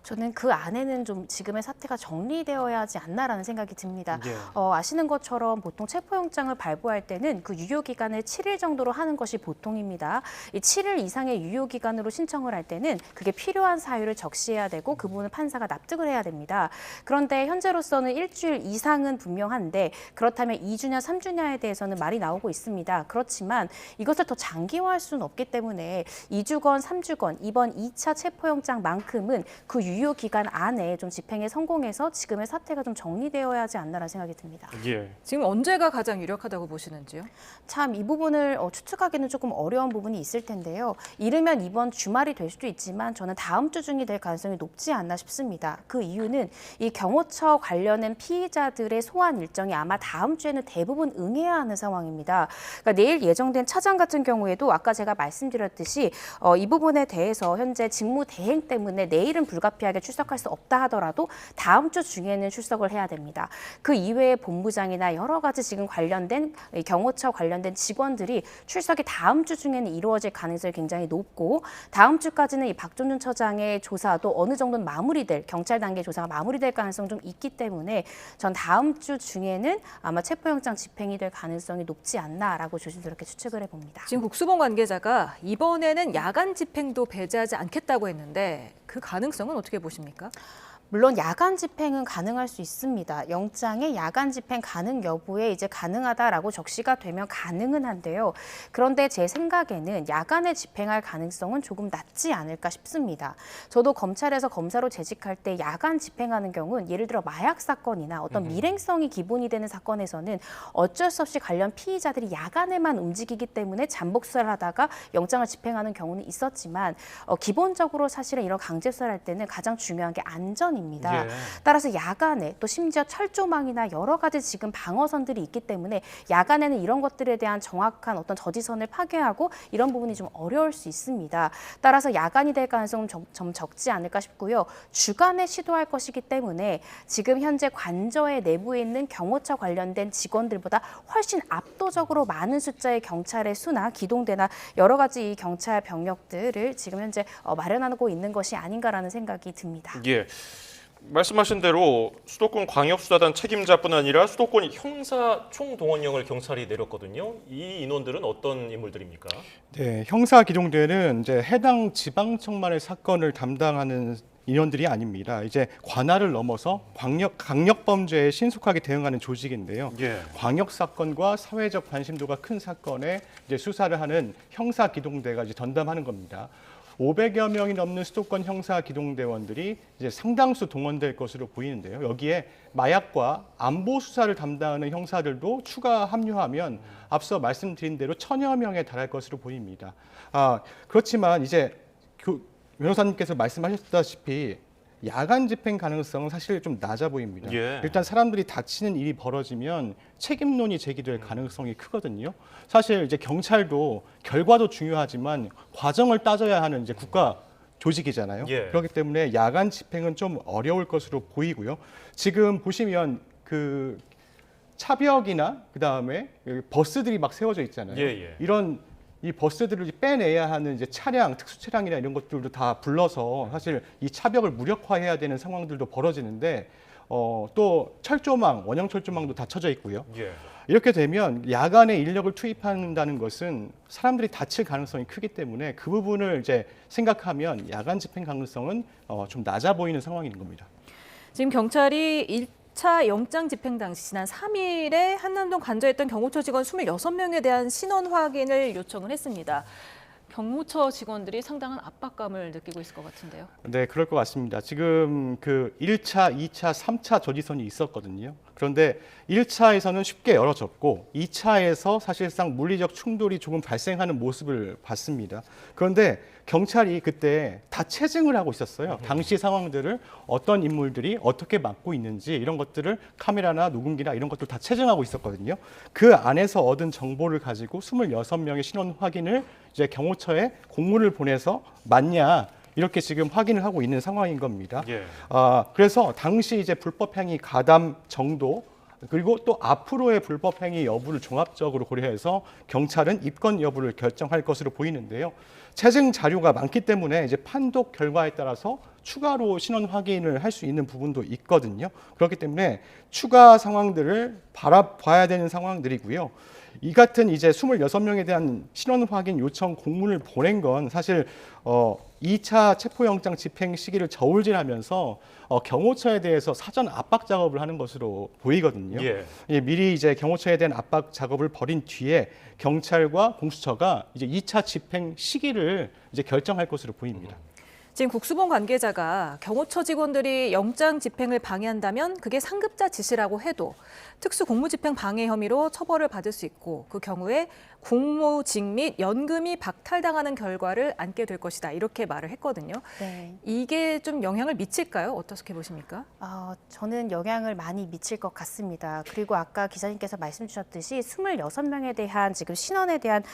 저는 그 안에는 좀 지금의 사태가 정리되어야 하지 않나라는 생각이 듭니다. 예. 아시는 것처럼 보통 체포영장을 발부할 때는 그 유효기간을 7일 정도로 하는 것이 보통입니다. 이 7일 이상의 유효기간으로 신청을 할 때는 그게 필요한 사유를 적시해야 되고 그 부분을 판사가 납득을 해야 됩니다. 그런데 현재로서는 일주일 이상은 분명한데 그렇다면 2주냐 3주냐에 대해서는 말이 나오고 있습니다. 그렇지만 이것을 더 장기화할 수는 없기 때문에 2주건 3주건 이번 2차 체포영장만큼은 그 유효 기간 안에 좀 집행에 성공해서 지금의 사태가 좀 정리되어야 하지 않나라는 생각이 듭니다. 예. 지금 언제가 가장 유력하다고 보시는지요? 참 이 부분을 추측하기는 조금 어려운 부분이 있을 텐데요. 이르면 이번 주말이 될 수도 있지만 저는 다음 주 중이 될 가능성이 높지 않나 싶습니다. 그 이유는 이 경호처 관련된 피의자들의 소환 일정이 아마 다음 주에는 대부분 응해야 하는 상황입니다. 그러니까 내일 예정된 차장 같은 경우에도 아까 제가 말씀드렸듯이 이 부분에 대해서 현재 직무 대행 때문에 내일은 불가피하게 출석할 수 없다 하더라도 다음 주 중에는 출석을 해야 됩니다. 그 이외에 본부장이나 여러 가지 지금 관련된 경호처 관련된 직원들이 출석이 다음 주 중에는 이루어질 가능성이 굉장히 높고 다음 주까지는 이 박종준 처장의 조사도 어느 정도는 마무리될 경찰 단계 조사가 마무리될 가능성이 좀 있기 때문에 전 다음 주 중에는 아마 체포영장 집행이 될 가능성이 높지 않나라고 조심스럽게 추측을 해봅니다. 지금 국수본 관계자가 이번에는 야간 집행도 배제하지 않겠다고 했는데 그 가능성은 어떻게 보십니까? 물론 야간 집행은 가능할 수 있습니다. 영장에 야간 집행 가능 여부에 이제 가능하다라고 적시가 되면 가능은 한데요. 그런데 제 생각에는 야간에 집행할 가능성은 조금 낮지 않을까 싶습니다. 저도 검찰에서 검사로 재직할 때 야간 집행하는 경우는 예를 들어 마약 사건이나 어떤 밀행성이 기본이 되는 사건에서는 어쩔 수 없이 관련 피의자들이 야간에만 움직이기 때문에 잠복 수사를 하다가 영장을 집행하는 경우는 있었지만 기본적으로 사실은 이런 강제 수사를 할 때는 가장 중요한 게 안전입니다. 예. 따라서 야간에 또 심지어 철조망이나 여러 가지 지금 방어선들이 있기 때문에 야간에는 이런 것들에 대한 정확한 어떤 저지선을 파괴하고 이런 부분이 좀 어려울 수 있습니다. 따라서 야간이 될 가능성은 좀 적지 않을까 싶고요. 주간에 시도할 것이기 때문에 지금 현재 관저의 내부에 있는 경호처 관련된 직원들보다 훨씬 압도적으로 많은 숫자의 경찰의 수나 기동대나 여러 가지 이 경찰 병력들을 지금 현재 마련하고 있는 것이 아닌가라는 생각이 듭니다. 예. 말씀하신 대로 수도권 광역수사단 책임자뿐 아니라 수도권 형사 총동원령을 경찰이 내렸거든요. 이 인원들은 어떤 인물들입니까? 네, 형사 기동대는 이제 해당 지방청만의 사건을 담당하는 인원들이 아닙니다. 이제 관할을 넘어서 강력 범죄에 신속하게 대응하는 조직인데요. 예. 광역 사건과 사회적 관심도가 큰 사건에 이제 수사를 하는 형사 기동대가 이제 전담하는 겁니다. 500여 명이 넘는 수도권 형사 기동대원들이 이제 상당수 동원될 것으로 보이는데요. 여기에 마약과 안보 수사를 담당하는 형사들도 추가 합류하면 앞서 말씀드린 대로 1000여 명에 달할 것으로 보입니다. 그렇지만 이제 변호사님께서 말씀하셨다시피 야간 집행 가능성은 사실 좀 낮아 보입니다. 예. 일단 사람들이 다치는 일이 벌어지면 책임론이 제기될 가능성이 크거든요. 사실 이제 경찰도 결과도 중요하지만 과정을 따져야 하는 이제 국가 조직이잖아요. 예. 그렇기 때문에 야간 집행은 좀 어려울 것으로 보이고요. 지금 보시면 그 차벽이나 그다음에 버스들이 막 세워져 있잖아요. 예. 이런 이 버스들을 빼내야 하는 이제 차량, 특수 차량이나 이런 것들도 다 불러서 사실 이 차벽을 무력화해야 되는 상황들도 벌어지는데 또 철조망, 원형 철조망도 다 쳐져 있고요. 예. 이렇게 되면 야간에 인력을 투입한다는 것은 사람들이 다칠 가능성이 크기 때문에 그 부분을 이제 생각하면 야간 집행 가능성은 좀 낮아 보이는 상황인 겁니다. 지금 경찰이 1차 영장 집행 당시 지난 3일에 한남동 관저에 있던 경호처 직원 26명에 대한 신원 확인을 요청을 했습니다. 경호처 직원들이 상당한 압박감을 느끼고 있을 것 같은데요. 네, 그럴 것 같습니다. 지금 그 1차, 2차, 3차 저지선이 있었거든요. 그런데 1차에서는 쉽게 열어졌고 2차에서 사실상 물리적 충돌이 조금 발생하는 모습을 봤습니다. 그런데 경찰이 그때 다 체증을 하고 있었어요. 당시 상황들을 어떤 인물들이 어떻게 맡고 있는지 이런 것들을 카메라나 녹음기나 이런 것들 다 체증하고 있었거든요. 그 안에서 얻은 정보를 가지고 26명의 신원 확인을 이제 경호처에 공문을 보내서 맞냐 이렇게 지금 확인을 하고 있는 상황인 겁니다. 예. 그래서 당시 이제 불법 행위 가담 정도 그리고 또 앞으로의 불법 행위 여부를 종합적으로 고려해서 경찰은 입건 여부를 결정할 것으로 보이는데요. 채증 자료가 많기 때문에 이제 판독 결과에 따라서 추가로 신원 확인을 할 수 있는 부분도 있거든요. 그렇기 때문에 추가 상황들을 바라봐야 되는 상황들이고요. 이 같은 이제 26명에 대한 신원 확인 요청 공문을 보낸 건 사실 2차 체포영장 집행 시기를 저울질하면서 경호처에 대해서 사전 압박 작업을 하는 것으로 보이거든요. 예, 미리 이제 경호처에 대한 압박 작업을 벌인 뒤에 경찰과 공수처가 이제 2차 집행 시기를 이제 결정할 것으로 보입니다. 지금 국수본 관계자가 경호처 직원들이 영장 집행을 방해한다면 그게 상급자 지시라고 해도 특수공무집행 방해 혐의로 처벌을 받을 수 있고 그 경우에 공모직 및 연금이 박탈당하는 결과를 안게 될 것이다. 이렇게 말을 했거든요. 네. 이게 좀 영향을 미칠까요? 어떻게 보십니까? 저는 영향을 많이 미칠 것 같습니다. 그리고 아까 기자님께서 말씀 주셨듯이 26명에 대한 지금 신원에 대한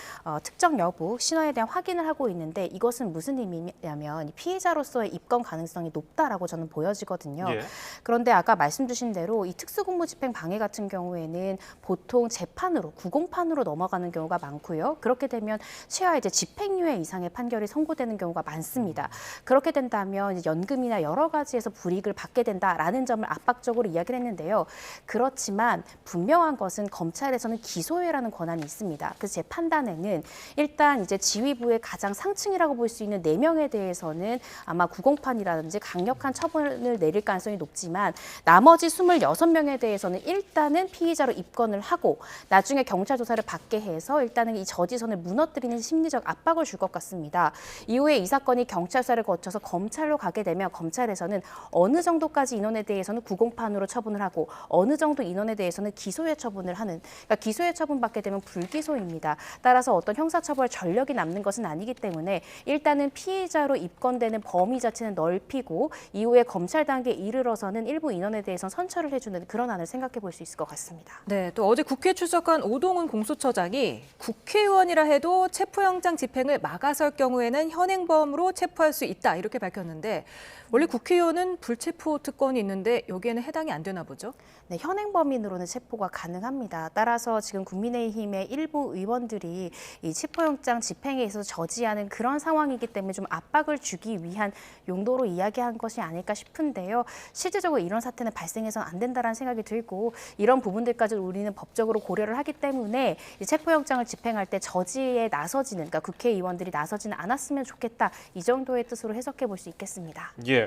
특정 여부, 신원에 대한 확인을 하고 있는데 이것은 무슨 의미냐면 피해자로서의 입건 가능성이 높다라고 저는 보여지거든요. 예. 그런데 아까 말씀 주신 대로 이 특수공무집행 방해 같은 경우에는 보통 재판으로, 구공판으로 넘어가는 경우가 많고요. 그렇게 되면 최하 이제 집행유예 이상의 판결이 선고되는 경우가 많습니다. 그렇게 된다면 이제 연금이나 여러 가지에서 불이익을 받게 된다라는 점을 압박적으로 이야기를 했는데요. 그렇지만 분명한 것은 검찰에서는 기소유예라는 권한이 있습니다. 그래서 제 판단에는 일단 이제 지휘부의 가장 상층이라고 볼 수 있는 4명에 대해서는 아마 구공판이라든지 강력한 처벌을 내릴 가능성이 높지만 나머지 26명에 대해서는 일단은 피의자로 입건을 하고 나중에 경찰 조사를 받게 해서 일단은 이 저지선을 무너뜨리는 심리적 압박을 줄 것 같습니다. 이후에 이 사건이 경찰 수사를 거쳐서 검찰로 가게 되면 검찰에서는 어느 정도까지 인원에 대해서는 구공판으로 처분을 하고 어느 정도 인원에 대해서는 기소유예 처분을 하는, 그러니까 기소유예 처분받게 되면 불기소입니다. 따라서 어떤 형사처벌 전력이 남는 것은 아니기 때문에 일단은 피의자로 입건되는 범위 자체는 넓히고 이후에 검찰 단계에 이르러서는 일부 인원에 대해서는 선처를 해주는 그런 안을 생각해 볼 수 있을 것 같습니다. 네, 또 어제 국회에 출석한 오동훈 공수처장이 국회의원이라 해도 체포영장 집행을 막아설 경우에는 현행범으로 체포할 수 있다 이렇게 밝혔는데 원래 국회의원은 불체포 특권이 있는데 여기에는 해당이 안 되나 보죠? 네, 현행범인으로는 체포가 가능합니다. 따라서 지금 국민의힘의 일부 의원들이 이 체포영장 집행에 있어서 저지하는 그런 상황이기 때문에 좀 압박을 주기 위한 용도로 이야기한 것이 아닐까 싶은데요. 실질적으로 이런 사태는 발생해서는 안 된다는 생각이 들고 이런 부분들까지 우리는 법적으로 고려를 하기 때문에 이 체포영장을 집행할 때 저지에 나서지는, 그러니까 국회의원들이 나서지는 않았으면 좋겠다. 이 정도의 뜻으로 해석해 볼 수 있겠습니다. 예.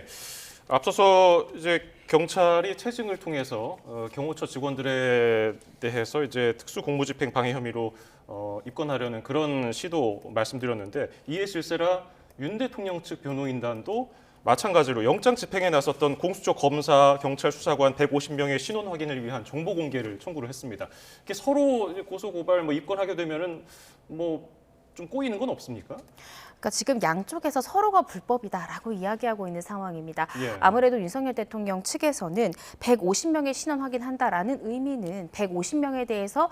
앞서서 이제 경찰이 채증을 통해서 경호처 직원들에 대해서 이제 특수공무집행 방해 혐의로 입건하려는 그런 시도 말씀드렸는데 이에 실세라 윤 대통령 측 변호인단도 마찬가지로 영장 집행에 나섰던 공수처 검사, 경찰 수사관 150명의 신원 확인을 위한 정보 공개를 청구를 했습니다. 이게 서로 고소 고발 입건하게 되면은 좀 꼬이는 건 없습니까? 그러니까 지금 양쪽에서 서로가 불법이다라고 이야기하고 있는 상황입니다. 예. 아무래도 윤석열 대통령 측에서는 150명의 신원 확인한다라는 의미는 150명에 대해서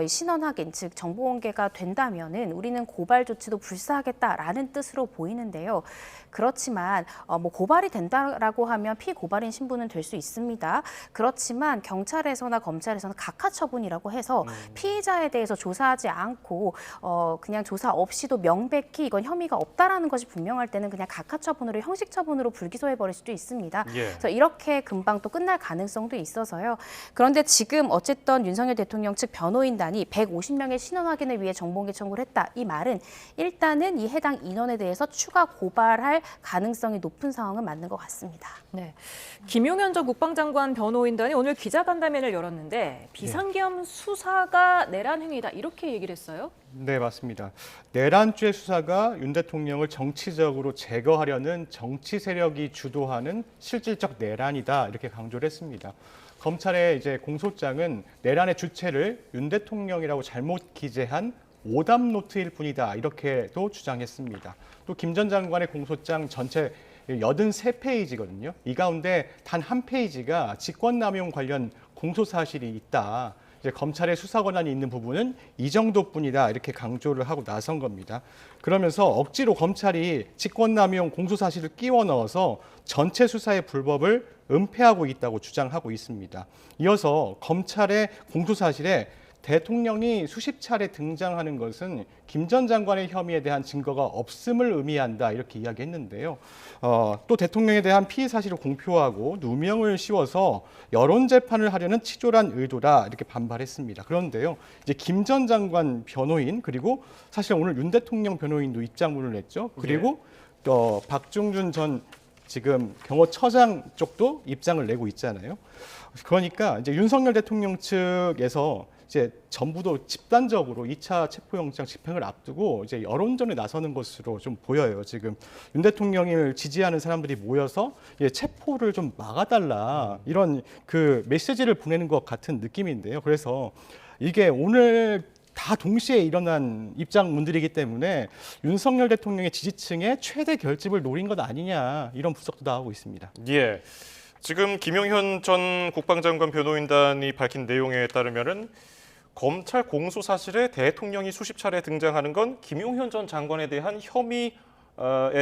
신원 확인, 즉 정보 공개가 된다면은 우리는 고발 조치도 불사하겠다라는 뜻으로 보이는데요. 그렇지만 고발이 된다라고 하면 피고발인 신분은 될 수 있습니다. 그렇지만 경찰에서나 검찰에서는 각하 처분이라고 해서 피의자에 대해서 조사하지 않고 그냥 조사 없이도 명백히 이건 혐의가 없다라는 것이 분명할 때는 그냥 각하 처분으로 형식 처분으로 불기소해 버릴 수도 있습니다. 예. 그래서 이렇게 금방 또 끝날 가능성도 있어서요. 그런데 지금 어쨌든 윤석열 대통령 측 변호인단이 150명의 신원 확인을 위해 정보공개 청구를 했다. 이 말은 일단은 이 해당 인원에 대해서 추가 고발할 가능성이 높은 상황은 맞는 것 같습니다. 네, 김용현 전 국방장관 변호인단이 오늘 기자간담회를 열었는데 비상계엄 수사가 내란 행위다 이렇게 얘기를 했어요? 네, 맞습니다. 내란죄 수사가 윤 대통령을 정치적으로 제거하려는 정치 세력이 주도하는 실질적 내란이다 이렇게 강조를 했습니다. 검찰의 이제 공소장은 내란의 주체를 윤 대통령이라고 잘못 기재한 오답 노트일 뿐이다 이렇게도 주장했습니다. 또 김 전 장관의 공소장 전체 83페이지거든요. 이 가운데 단 한 페이지가 직권남용 관련 공소 사실이 있다. 이제 검찰의 수사 권한이 있는 부분은 이 정도뿐이다 이렇게 강조를 하고 나선 겁니다. 그러면서 억지로 검찰이 직권남용 공소 사실을 끼워 넣어서 전체 수사의 불법을 은폐하고 있다고 주장하고 있습니다. 이어서 검찰의 공소사실에 대통령이 수십 차례 등장하는 것은 김 전 장관의 혐의에 대한 증거가 없음을 의미한다 이렇게 이야기했는데요. 또 대통령에 대한 피의 사실을 공표하고 누명을 씌워서 여론 재판을 하려는 치졸한 의도다 이렇게 반발했습니다. 그런데요, 이제 김 전 장관 변호인 그리고 사실 오늘 윤 대통령 변호인도 입장문을 냈죠. 그리고 박중준 전 지금 경호처장 쪽도 입장을 내고 있잖아요. 그러니까 이제 윤석열 대통령 측에서 이제 전부도 집단적으로 2차 체포영장 집행을 앞두고 이제 여론전에 나서는 것으로 좀 보여요. 지금 윤 대통령을 지지하는 사람들이 모여서 체포를 좀 막아달라 이런 그 메시지를 보내는 것 같은 느낌인데요. 그래서 이게 오늘 다 동시에 일어난 입장문들이기 때문에 윤석열 대통령의 지지층의 최대 결집을 노린 것 아니냐 이런 분석도 나오고 있습니다. 예. 지금 김용현 전 국방장관 변호인단이 밝힌 내용에 따르면은 검찰 공소 사실에 대통령이 수십 차례 등장하는 건 김용현 전 장관에 대한 혐의에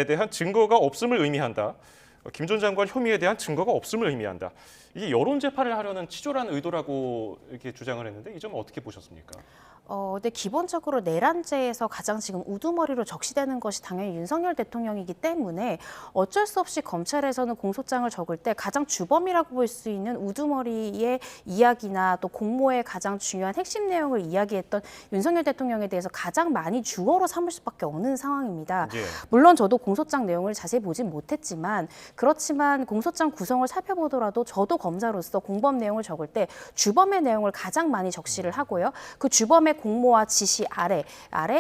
대한 증거가 없음을 의미한다. 김 전 장관 혐의에 대한 증거가 없음을 의미한다. 이게 여론 재판을 하려는 치졸한 의도라고 이렇게 주장을 했는데 이 점은 어떻게 보셨습니까? 근데 기본적으로 내란죄에서 가장 지금 우두머리로 적시되는 것이 당연히 윤석열 대통령이기 때문에 어쩔 수 없이 검찰에서는 공소장을 적을 때 가장 주범이라고 볼 수 있는 우두머리의 이야기나 또 공모의 가장 중요한 핵심 내용을 이야기했던 윤석열 대통령에 대해서 가장 많이 주어로 삼을 수밖에 없는 상황입니다. 예. 물론 저도 공소장 내용을 자세히 보진 못했지만 그렇지만 공소장 구성을 살펴보더라도 저도 검사로서 공범 내용을 적을 때 주범의 내용을 가장 많이 적시를 하고요. 그 주범의 공모와 지시 아래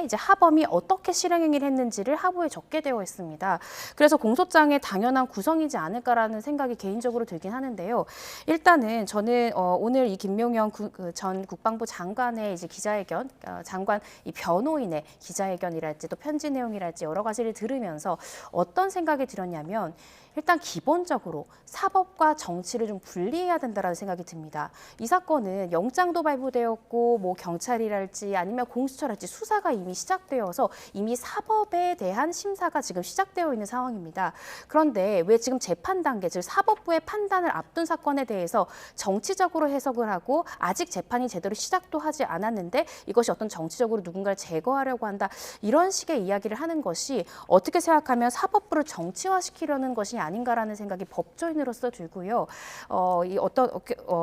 이제 하범이 어떻게 실행행위를 했는지를 하부에 적게 되어 있습니다. 그래서 공소장의 당연한 구성이지 않을까라는 생각이 개인적으로 들긴 하는데요. 일단은 저는 오늘 이 김용현 전 국방부 장관의 이제 기자회견, 장관 이 변호인의 기자회견이랄지 또 편지 내용이랄지 여러 가지를 들으면서 어떤 생각이 들었냐면 일단 기본적으로 사법과 정치를 좀 분리해야 된다는 생각이 듭니다. 이 사건은 영장도 발부되었고 뭐 경찰이랄지 아니면 공수처랄지 수사가 이미 시작되어서 이미 사법에 대한 심사가 지금 시작되어 있는 상황입니다. 그런데 왜 지금 재판 단계, 즉 사법부의 판단을 앞둔 사건에 대해서 정치적으로 해석을 하고 아직 재판이 제대로 시작도 하지 않았는데 이것이 어떤 정치적으로 누군가를 제거하려고 한다 이런 식의 이야기를 하는 것이 어떻게 생각하면 사법부를 정치화시키려는 것이 아닌가라는 생각이 법조인으로서 들고요.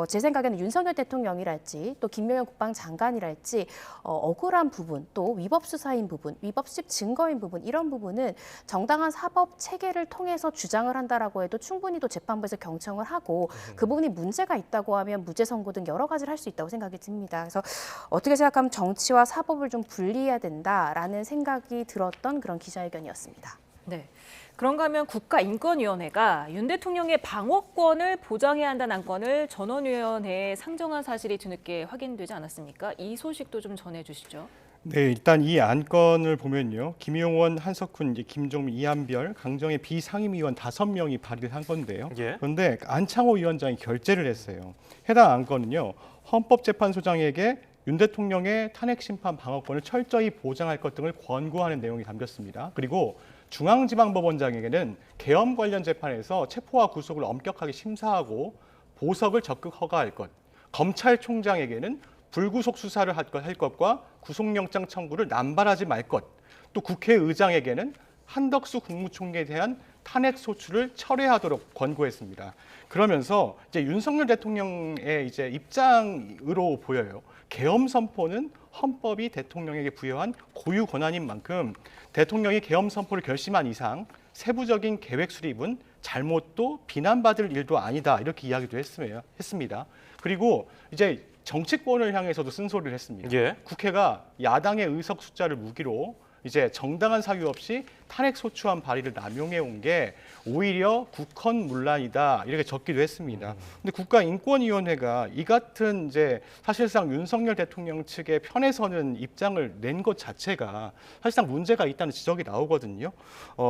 제 생각에는 윤석열 대통령이랄지 또 김용현 국방장관이랄지 억울한 부분 또 위법 수사인 부분, 위법식 증거인 부분 이런 부분은 정당한 사법 체계를 통해서 주장을 한다라고 해도 충분히 또 재판부에서 경청을 하고 그 부분이 문제가 있다고 하면 무죄 선고 등 여러 가지를 할 수 있다고 생각이 듭니다. 그래서 어떻게 생각하면 정치와 사법을 좀 분리해야 된다라는 생각이 들었던 그런 기자회견이었습니다. 네. 그런가 하면 국가인권위원회가 윤 대통령의 방어권을 보장해야 한다는 안건을 전원위원회에 상정한 사실이 뒤늦게 확인되지 않았습니까? 이 소식도 좀 전해주시죠. 네, 일단 이 안건을 보면요. 김용원, 한석훈, 김종민, 이한별, 강정의 비상임위원 5명이 발의를 한 건데요. 예. 그런데 안창호 위원장이 결재를 했어요. 해당 안건은요. 헌법재판소장에게 윤 대통령의 탄핵심판 방어권을 철저히 보장할 것 등을 권고하는 내용이 담겼습니다. 그리고 중앙지방법원장에게는 계엄 관련 재판에서 체포와 구속을 엄격하게 심사하고 보석을 적극 허가할 것, 검찰총장에게는 불구속 수사를 할 것과 구속영장 청구를 남발하지 말 것, 또 국회의장에게는 한덕수 국무총리에 대한 탄핵 소추를 철회하도록 권고했습니다. 그러면서 이제 윤석열 대통령의 이제 입장으로 보여요. 계엄 선포는 헌법이 대통령에게 부여한 고유 권한인 만큼 대통령이 계엄 선포를 결심한 이상 세부적인 계획 수립은 잘못도 비난받을 일도 아니다 이렇게 이야기도 했습니다. 그리고 이제 정치권을 향해서도 쓴소리를 했습니다. 예. 국회가 야당의 의석 숫자를 무기로 이제 정당한 사유 없이 탄핵 소추안 발의를 남용해 온 게 오히려 국헌문란이다 이렇게 적기도 했습니다. 근데 국가인권위원회가 이 같은 이제 사실상 윤석열 대통령 측의 편에 서는 입장을 낸 것 자체가 사실상 문제가 있다는 지적이 나오거든요.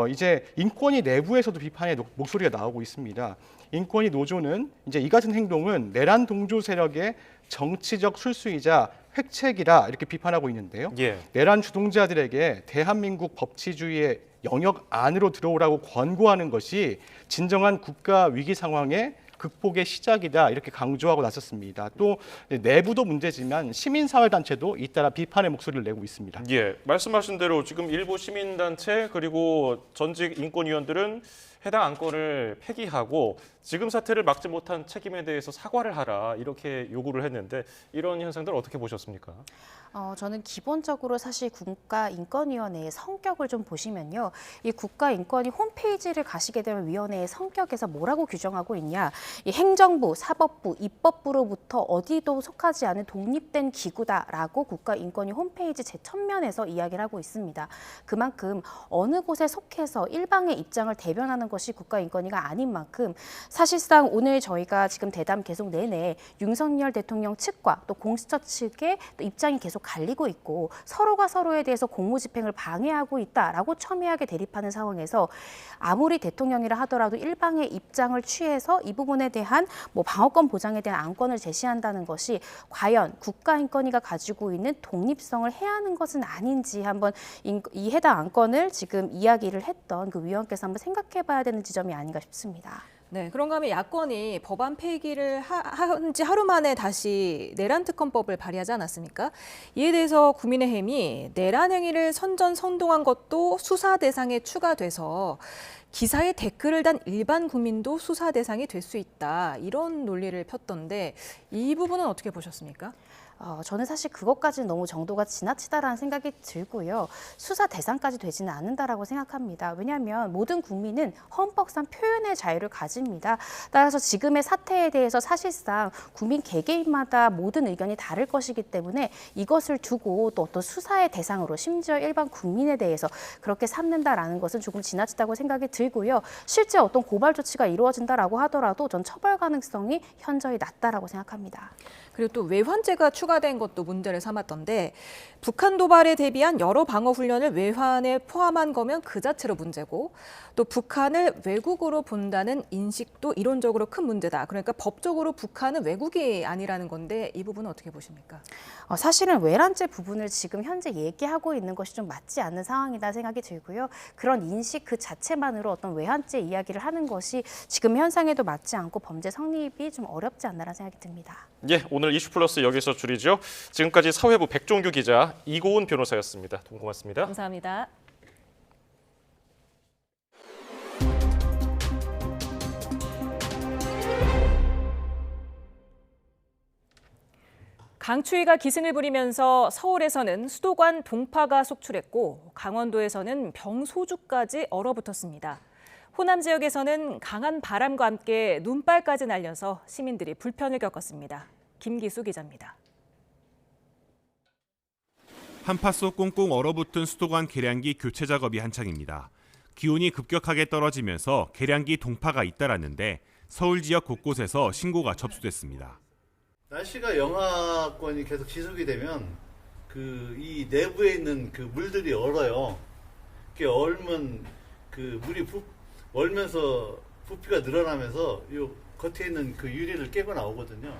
이제 인권위 내부에서도 비판의 목소리가 나오고 있습니다. 인권위 노조는 이제 이 같은 행동은 내란 동조 세력의 정치적 술수이자 획책이라 이렇게 비판하고 있는데요. 예. 내란 주동자들에게 대한민국 법치주의의 영역 안으로 들어오라고 권고하는 것이 진정한 국가 위기 상황에 극복의 시작이다 이렇게 강조하고 나섰습니다. 또 내부도 문제지만 시민사회단체도 잇따라 비판의 목소리를 내고 있습니다. 예, 말씀하신 대로 지금 일부 시민단체 그리고 전직 인권위원들은 해당 안건을 폐기하고 지금 사태를 막지 못한 책임에 대해서 사과를 하라 이렇게 요구를 했는데 이런 현상들 어떻게 보셨습니까? 저는 기본적으로 사실 국가인권위원회의 성격을 좀 보시면요. 이 국가인권위 홈페이지를 가시게 되면 위원회의 성격에서 뭐라고 규정하고 있냐. 이 행정부, 사법부, 입법부로부터 어디도 속하지 않은 독립된 기구다라고 국가인권위 홈페이지 제1면에서 이야기를 하고 있습니다. 그만큼 어느 곳에 속해서 일방의 입장을 대변하는 것이 국가인권위가 아닌 만큼 사실상 오늘 저희가 지금 대담 계속 내내 윤석열 대통령 측과 또 공수처 측의 또 입장이 계속 갈리고 있고 서로가 서로에 대해서 공무집행을 방해하고 있다라고 첨예하게 대립하는 상황에서 아무리 대통령이라 하더라도 일방의 입장을 취해서 이 부분에 대한 방어권 보장에 대한 안건을 제시한다는 것이 과연 국가인권위가 가지고 있는 독립성을 해하는 것은 아닌지 한번 이 해당 안건을 지금 이야기를 했던 그 위원께서 한번 생각해봐야 되는 지점이 아닌가 싶습니다. 네, 그런가 하면 야권이 법안 폐기를 한 지 하루 만에 다시 내란 특검법을 발의하지 않았습니까? 이에 대해서 국민의힘이 내란 행위를 선전선동한 것도 수사 대상에 추가돼서 기사에 댓글을 단 일반 국민도 수사 대상이 될 수 있다. 이런 논리를 폈던데 이 부분은 어떻게 보셨습니까? 저는 사실 그것까지는 너무 정도가 지나치다라는 생각이 들고요. 수사 대상까지 되지는 않는다라고 생각합니다. 왜냐하면 모든 국민은 헌법상 표현의 자유를 가집니다. 따라서 지금의 사태에 대해서 사실상 국민 개개인마다 모든 의견이 다를 것이기 때문에 이것을 두고 또 어떤 수사의 대상으로 심지어 일반 국민에 대해서 그렇게 삼는다라는 것은 조금 지나치다고 생각이 들고요. 실제 어떤 고발 조치가 이루어진다라고 하더라도 전 처벌 가능성이 현저히 낮다라고 생각합니다. 그리고 또 외환죄가 추가된 것도 문제를 삼았던데 북한 도발에 대비한 여러 방어 훈련을 외환에 포함한 거면 그 자체로 문제고 또 북한을 외국으로 본다는 인식도 이론적으로 큰 문제다. 그러니까 법적으로 북한은 외국이 아니라는 건데 이 부분은 어떻게 보십니까? 사실은 외란죄 부분을 지금 현재 얘기하고 있는 것이 좀 맞지 않는 상황이다 생각이 들고요. 그런 인식 그 자체만으로 어떤 외환죄 이야기를 하는 것이 지금 현상에도 맞지 않고 범죄 성립이 좀 어렵지 않나라는 생각이 듭니다. 예, 오늘 이슈플러스 여기서 줄이죠. 지금까지 사회부 백종규 기자, 이고은 변호사였습니다. 두 분 고맙습니다. 감사합니다. 강추위가 기승을 부리면서 서울에서는 수도관 동파가 속출했고 강원도에서는 병소주까지 얼어붙었습니다. 호남 지역에서는 강한 바람과 함께 눈발까지 날려서 시민들이 불편을 겪었습니다. 김기수 기자입니다. 한파 속 꽁꽁 얼어붙은 수도관 계량기 교체 작업이 한창입니다. 기온이 급격하게 떨어지면서 계량기 동파가 잇따랐는데 서울 지역 곳곳에서 신고가 접수됐습니다. 날씨가 영하권이 계속 지속이 되면 이 내부에 있는 그 물들이 얼어요. 이렇게 얼면 그 물이 얼면서 부피가 늘어나면서 요 겉에 있는 그 유리를 깨고 나오거든요.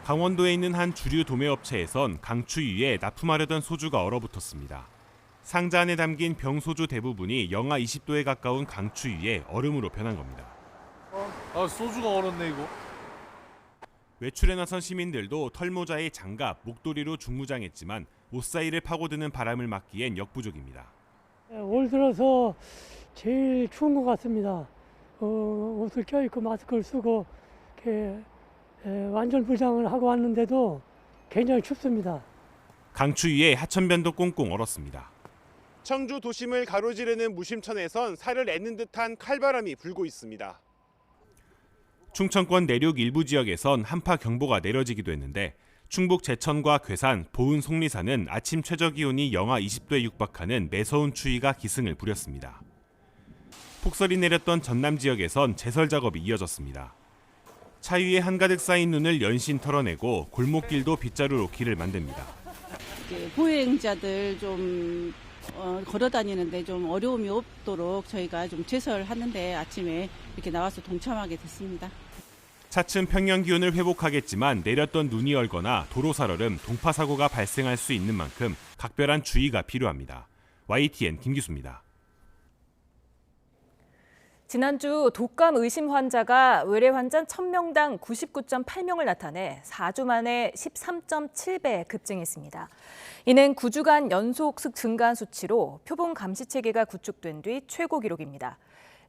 강원도에 있는 한 주류 도매업체에선 강추위에 납품하려던 소주가 얼어붙었습니다. 상자 안에 담긴 병소주 대부분이 영하 20도에 가까운 강추위에 얼음으로 변한 겁니다. 소주가 얼었네 이거. 외출에 나선 시민들도 털모자에 장갑, 목도리로 중무장했지만 옷 사이를 파고드는 바람을 막기엔 역부족입니다. 올 들어서 제일 추운 것 같습니다. 옷을 껴입고 마스크를 쓰고 이렇게 완전 부장을 하고 왔는데도 굉장히 춥습니다. 강추위에 하천변도 꽁꽁 얼었습니다. 청주 도심을 가로지르는 무심천에선 살을 내는 듯한 칼바람이 불고 있습니다. 충청권 내륙 일부 지역에선 한파 경보가 내려지기도 했는데 충북 제천과 괴산, 보은 속리산은 아침 최저 기온이 영하 20도에 육박하는 매서운 추위가 기승을 부렸습니다. 폭설이 내렸던 전남 지역에선 제설 작업이 이어졌습니다. 차 위에 한가득 쌓인 눈을 연신 털어내고 골목길도 빗자루로 길을 만듭니다. 보행자들 좀 걸어 다니는데 좀 어려움이 없도록 저희가 좀 제설하는데 아침에 이렇게 나와서 동참하게 됐습니다. 차츰 평년 기온을 회복하겠지만 내렸던 눈이 얼거나 도로 살얼음, 동파 사고가 발생할 수 있는 만큼 각별한 주의가 필요합니다. YTN 김기수입니다. 지난주 독감 의심 환자가 외래 환자 1000명당 99.8명을 나타내 4주 만에 13.7배 급증했습니다. 이는 9주간 연속 증가한 수치로 표본 감시 체계가 구축된 뒤 최고 기록입니다.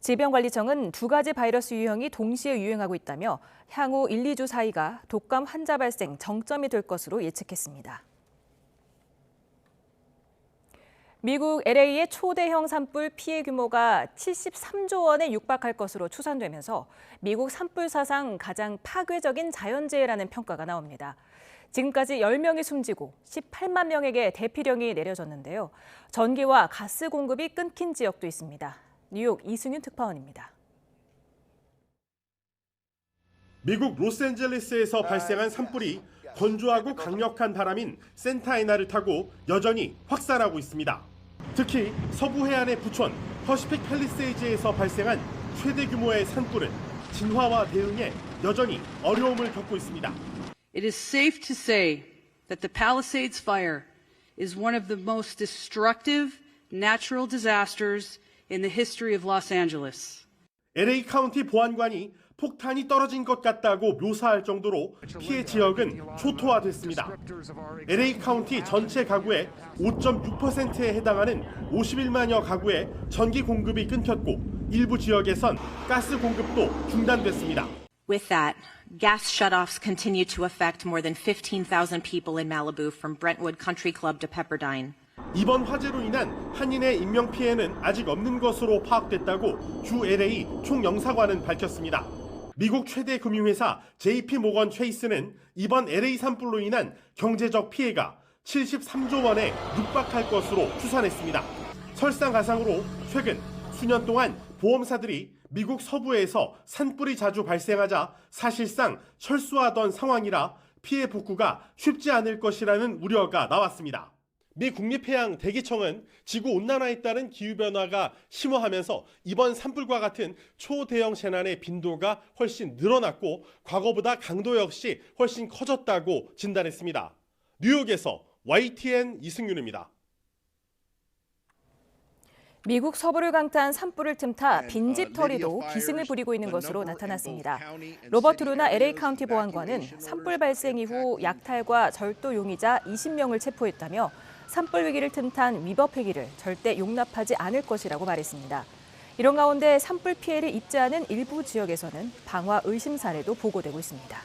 질병관리청은 두 가지 바이러스 유형이 동시에 유행하고 있다며 향후 1, 2주 사이가 독감 환자 발생 정점이 될 것으로 예측했습니다. 미국 LA의 초대형 산불 피해 규모가 73조 원에 육박할 것으로 추산되면서 미국 산불 사상 가장 파괴적인 자연재해라는 평가가 나옵니다. 지금까지 10명이 숨지고 18만 명에게 대피령이 내려졌는데요. 전기와 가스 공급이 끊긴 지역도 있습니다. 뉴욕 이승윤 특파원입니다. 미국 로스앤젤레스에서 발생한 산불이 건조하고 강력한 바람인 센타에나를 타고 여전히 확산하고 있습니다. 특히 서부 해안의 부촌 퍼시픽 팰리세이즈에서 발생한 최대 규모의 산불은 진화와 대응에 여전히 어려움을 겪고 있습니다. It is safe to say that the Palisades fire is one of the most destructive natural disasters in the history of Los Angeles. LA 카운티 보안관이 폭탄이 떨어진 것 같다고 묘사할 정도로 피해 지역은 초토화됐습니다. LA 카운티 전체 가구의 5.6%에 해당하는 51만여 가구에 전기 공급이 끊겼고 일부 지역에선 가스 공급도 중단됐습니다. With that, gas shutoffs continue to affect more than 15,000 people in Malibu from Brentwood Country Club to Pepperdine. 이번 화재로 인한 한인의 인명 피해는 아직 없는 것으로 파악됐다고 주 LA 총영사관은 밝혔습니다. 미국 최대 금융회사 JP 모건 체이스는 이번 LA 산불로 인한 경제적 피해가 73조 원에 육박할 것으로 추산했습니다. 설상가상으로 최근 수년 동안 보험사들이 미국 서부에서 산불이 자주 발생하자 사실상 철수하던 상황이라 피해 복구가 쉽지 않을 것이라는 우려가 나왔습니다. 미 국립해양대기청은 지구온난화에 따른 기후변화가 심화하면서 이번 산불과 같은 초대형 재난의 빈도가 훨씬 늘어났고 과거보다 강도 역시 훨씬 커졌다고 진단했습니다. 뉴욕에서 YTN 이승윤입니다. 미국 서부를 강타한 산불을 틈타 빈집털이도 기승을 부리고 있는 것으로 나타났습니다. 로버트 루나 LA 카운티 보안관은 산불 발생 이후 약탈과 절도 용의자 20명을 체포했다며 산불 위기를 틈탄 위법 행위를 절대 용납하지 않을 것이라고 말했습니다. 이런 가운데 산불 피해를 입지 않은 일부 지역에서는 방화 의심 사례도 보고되고 있습니다.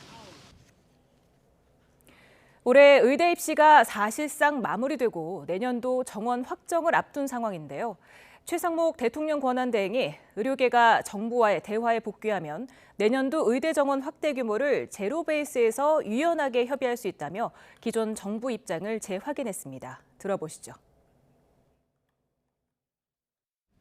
올해 의대 입시가 사실상 마무리되고 내년도 정원 확정을 앞둔 상황인데요. 최상목 대통령 권한대행이 의료계가 정부와의 대화에 복귀하면 내년도 의대 정원 확대 규모를 제로 베이스에서 유연하게 협의할 수 있다며 기존 정부 입장을 재확인했습니다. 들어보시죠.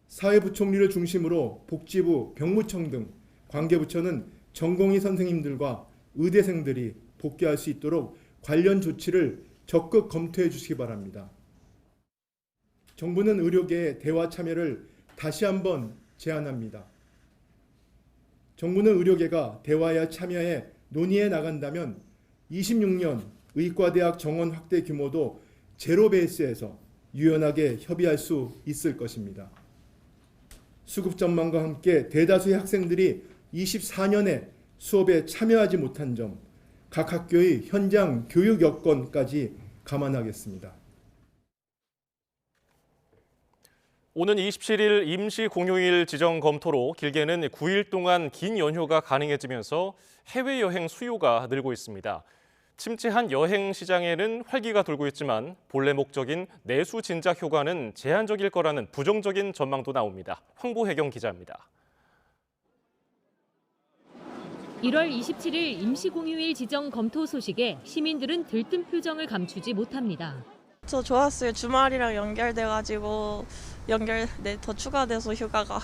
사회부총리를 중심으로 복지부, 병무청 등 관계부처는 전공의 선생님들과 의대생들이 복귀할 수 있도록 관련 조치를 적극 검토해 주시기 바랍니다. 정부는 의료계의 대화 참여를 다시 한번 제안합니다. 정부는 의료계가 대화에 참여해 논의해 나간다면 26년 의과대학 정원 확대 규모도 제로 베이스에서 유연하게 협의할 수 있을 것입니다. 수급 전망과 함께 대다수의 학생들이 24년에 수업에 참여하지 못한 점, 각 학교의 현장 교육 여건까지 감안하겠습니다. 오는 27일 임시 공휴일 지정 검토로 길게는 9일 동안 긴 연휴가 가능해지면서 해외여행 수요가 늘고 있습니다. 침체한 여행 시장에는 활기가 돌고 있지만 본래 목적인 내수 진작 효과는 제한적일 거라는 부정적인 전망도 나옵니다. 황보혜경 기자입니다. 1월 27일 임시공휴일 지정 검토 소식에 시민들은 들뜬 표정을 감추지 못합니다. 저 좋았어요. 주말이랑 연결돼가지고 더 추가돼서 휴가가.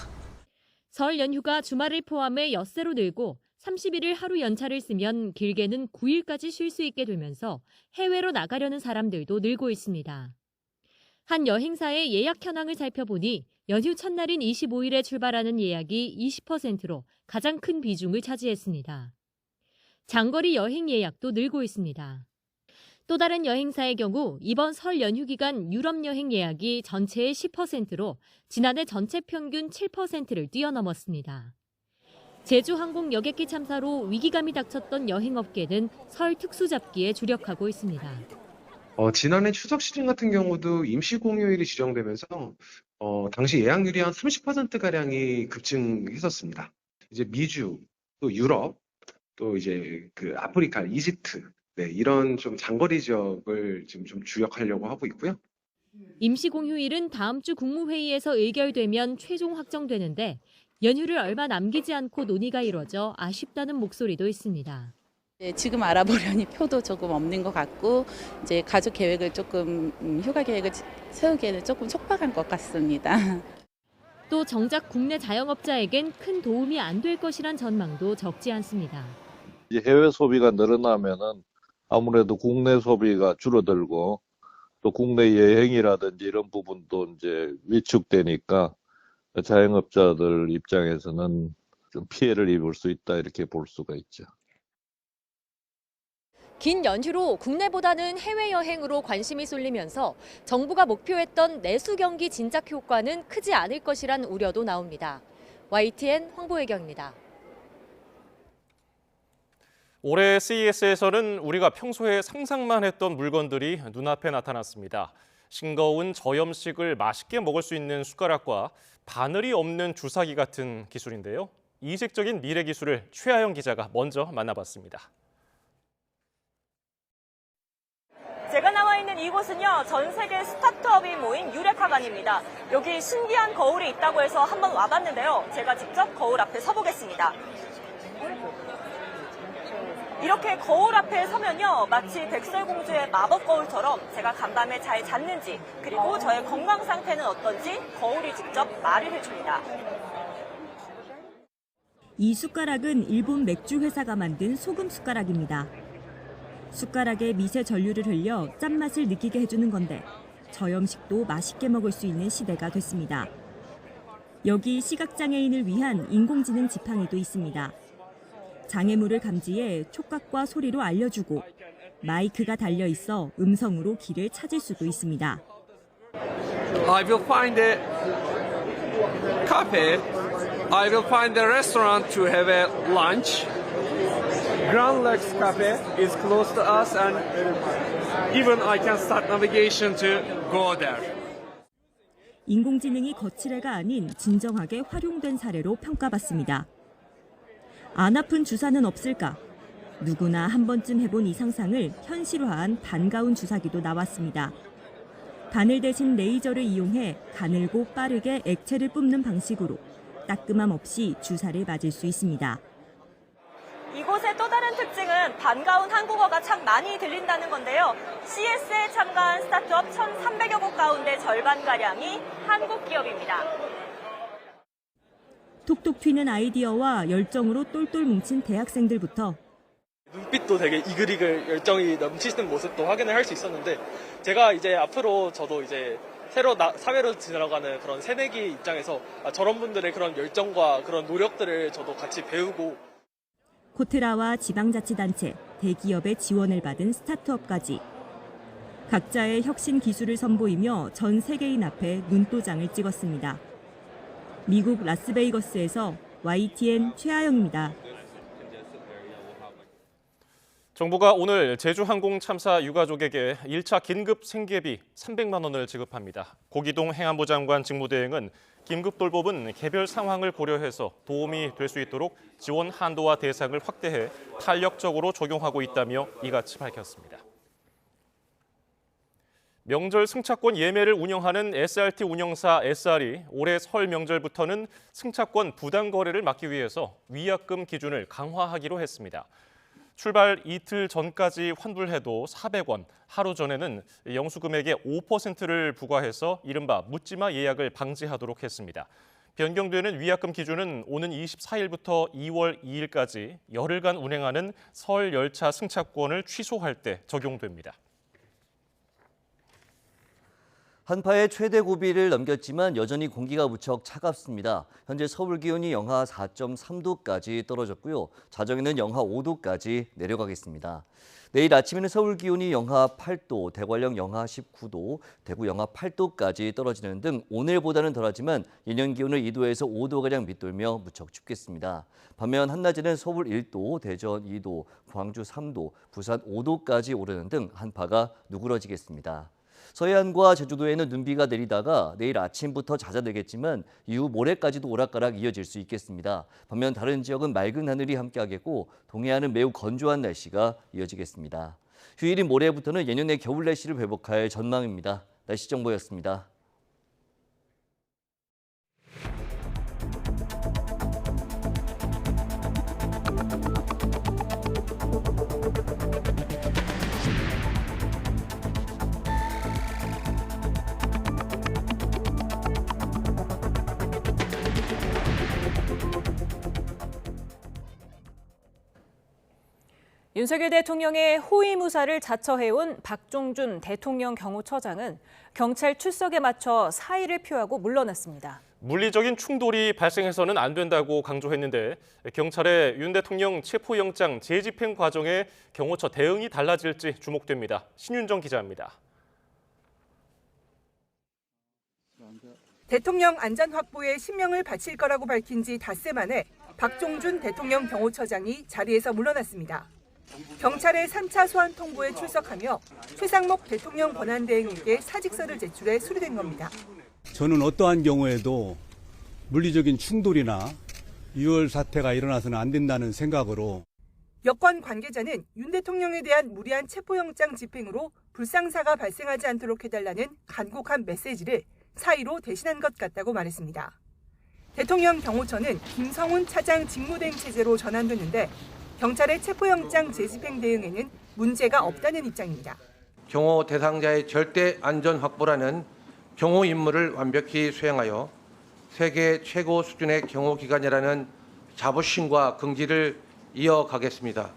설 연휴가 주말을 포함해 엿새로 늘고 31일 하루 연차를 쓰면 길게는 9일까지 쉴 수 있게 되면서 해외로 나가려는 사람들도 늘고 있습니다. 한 여행사의 예약 현황을 살펴보니 연휴 첫날인 25일에 출발하는 예약이 20%로 가장 큰 비중을 차지했습니다. 장거리 여행 예약도 늘고 있습니다. 또 다른 여행사의 경우 이번 설 연휴 기간 유럽 여행 예약이 전체의 10%로 지난해 전체 평균 7%를 뛰어넘었습니다. 제주 항공 여객기 참사로 위기감이 닥쳤던 여행업계는 설 특수잡기에 주력하고 있습니다. 지난해 추석 시즌 같은 경우도 임시 공휴일이 지정되면서 당시 예약률이 한 30%가량이 급증했었습니다. 이제 미주, 또 유럽, 또 이제 그 아프리카, 이집트, 이런 좀 장거리 지역을 지금 좀 주력하려고 하고 있고요. 임시 공휴일은 다음 주 국무회의에서 의결되면 최종 확정되는데 연휴를 얼마 남기지 않고 논의가 이뤄져 아쉽다는 목소리도 있습니다. 지금 알아보려니 표도 조금 없는 것 같고 이제 가족 계획을 조금 휴가 계획을 세우기에는 조금 촉박한 것 같습니다. 또 정작 국내 자영업자에겐 큰 도움이 안 될 것이란 전망도 적지 않습니다. 이제 해외 소비가 늘어나면은 아무래도 국내 소비가 줄어들고 또 국내 여행이라든지 이런 부분도 이제 위축되니까 자영업자들 입장에서는 좀 피해를 입을 수 있다 이렇게 볼 수가 있죠. 긴 연휴로 국내보다는 해외여행으로 관심이 쏠리면서 정부가 목표했던 내수 경기 진작 효과는 크지 않을 것이란 우려도 나옵니다. YTN 황보혜경입니다. 올해 CES에서는 우리가 평소에 상상만 했던 물건들이 눈앞에 나타났습니다. 싱거운 저염식을 맛있게 먹을 수 있는 숟가락과 바늘이 없는 주사기 같은 기술인데요. 이색적인 미래 기술을 최하영 기자가 먼저 만나봤습니다. 제가 나와 있는 이곳은요, 전 세계 스타트업이 모인 유레카관입니다. 여기 신기한 거울이 있다고 해서 한번 와봤는데요. 제가 직접 거울 앞에 서보겠습니다. 이렇게 거울 앞에 서면요, 마치 백설공주의 마법 거울처럼 제가 간밤에 잘 잤는지, 그리고 저의 건강 상태는 어떤지 거울이 직접 말을 해줍니다. 이 숟가락은 일본 맥주 회사가 만든 소금 숟가락입니다. 숟가락에 미세 전류를 흘려 짠맛을 느끼게 해주는 건데 저염식도 맛있게 먹을 수 있는 시대가 됐습니다. 여기 시각장애인을 위한 인공지능 지팡이도 있습니다. 장애물을 감지해 촉각과 소리로 알려주고 마이크가 달려 있어 음성으로 길을 찾을 수도 있습니다. I will find a cafe. I will find a restaurant to have a lunch. Grand Lex Cafe is close to us and even I can start navigation to go there. 인공지능이 거칠애가 아닌 진정하게 활용된 사례로 평가받습니다. 안 아픈 주사는 없을까? 누구나 한 번쯤 해본 이 상상을 현실화한 반가운 주사기도 나왔습니다. 바늘 대신 레이저를 이용해 가늘고 빠르게 액체를 뿜는 방식으로 따끔함 없이 주사를 맞을 수 있습니다. 이곳의 또 다른 특징은 반가운 한국어가 참 많이 들린다는 건데요. CES에 참가한 스타트업 1,300여 곳 가운데 절반가량이 한국 기업입니다. 톡톡 튀는 아이디어와 열정으로 똘똘 뭉친 대학생들부터 눈빛도 되게 이글이글 열정이 넘치는 모습도 확인을 할 수 있었는데 제가 이제 앞으로 저도 이제 새로 사회로 들어가는 그런 새내기 입장에서 저런 분들의 그런 열정과 그런 노력들을 저도 같이 배우고 코트라와 지방자치단체, 대기업의 지원을 받은 스타트업까지 각자의 혁신 기술을 선보이며 전 세계인 앞에 눈도장을 찍었습니다. 미국 라스베이거스에서 YTN 최하영입니다. 정부가 오늘 제주항공 참사 유가족에게 1차 긴급 생계비 300만 원을 지급합니다. 고기동 행안부 장관 직무대행은 긴급 돌봄은 개별 상황을 고려해서 도움이 될 수 있도록 지원 한도와 대상을 확대해 탄력적으로 적용하고 있다며 이같이 밝혔습니다. 명절 승차권 예매를 운영하는 SRT 운영사 SR이 올해 설 명절부터는 승차권 부당 거래를 막기 위해서 위약금 기준을 강화하기로 했습니다. 출발 이틀 전까지 환불해도 400원, 하루 전에는 영수금액의 5%를 부과해서 이른바 묻지마 예약을 방지하도록 했습니다. 변경되는 위약금 기준은 오는 24일부터 2월 2일까지 열흘간 운행하는 설 열차 승차권을 취소할 때 적용됩니다. 한파의 최대 고비를 넘겼지만 여전히 공기가 무척 차갑습니다. 현재 서울 기온이 영하 4.3도까지 떨어졌고요. 자정에는 영하 5도까지 내려가겠습니다. 내일 아침에는 서울 기온이 영하 8도, 대관령 영하 19도, 대구 영하 8도까지 떨어지는 등 오늘보다는 덜하지만 예년 기온을 2도에서 5도가량 밑돌며 무척 춥겠습니다. 반면 한낮에는 서울 1도, 대전 2도, 광주 3도, 부산 5도까지 오르는 등 한파가 누그러지겠습니다. 서해안과 제주도에는 눈비가 내리다가 내일 아침부터 잦아들겠지만 이후 모레까지도 오락가락 이어질 수 있겠습니다. 반면 다른 지역은 맑은 하늘이 함께하겠고 동해안은 매우 건조한 날씨가 이어지겠습니다. 휴일인 모레부터는 예년의 겨울 날씨를 회복할 전망입니다. 날씨 정보였습니다. 윤석열 대통령의 호위무사를 자처해온 박종준 대통령 경호처장은 경찰 출석에 맞춰 사의를 표하고 물러났습니다. 물리적인 충돌이 발생해서는 안 된다고 강조했는데 경찰의 윤 대통령 체포영장 재집행 과정에 경호처 대응이 달라질지 주목됩니다. 신윤정 기자입니다. 대통령 안전 확보에 신명을 바칠 거라고 밝힌 지 닷새 만에 박종준 대통령 경호처장이 자리에서 물러났습니다. 경찰의 3차 소환 통보에 출석하며 최상목 대통령 권한대행에게 사직서를 제출해 수리된 겁니다. 저는 어떠한 경우에도 물리적인 충돌이나 유혈 사태가 일어나서는 안 된다는 생각으로 여권 관계자는 윤 대통령에 대한 무리한 체포영장 집행으로 불상사가 발생하지 않도록 해달라는 간곡한 메시지를 사의로 대신한 것 같다고 말했습니다. 대통령 경호처는 김성훈 차장 직무대행 체제로 전환됐는데 경찰의 체포영장 재집행 대응에는 문제가 없다는 입장입니다. 경호 대상자의 절대 안전 확보라는 경호 임무를 완벽히 수행하여 세계 최고 수준의 경호기관이라는 자부심과 긍지를 이어가겠습니다.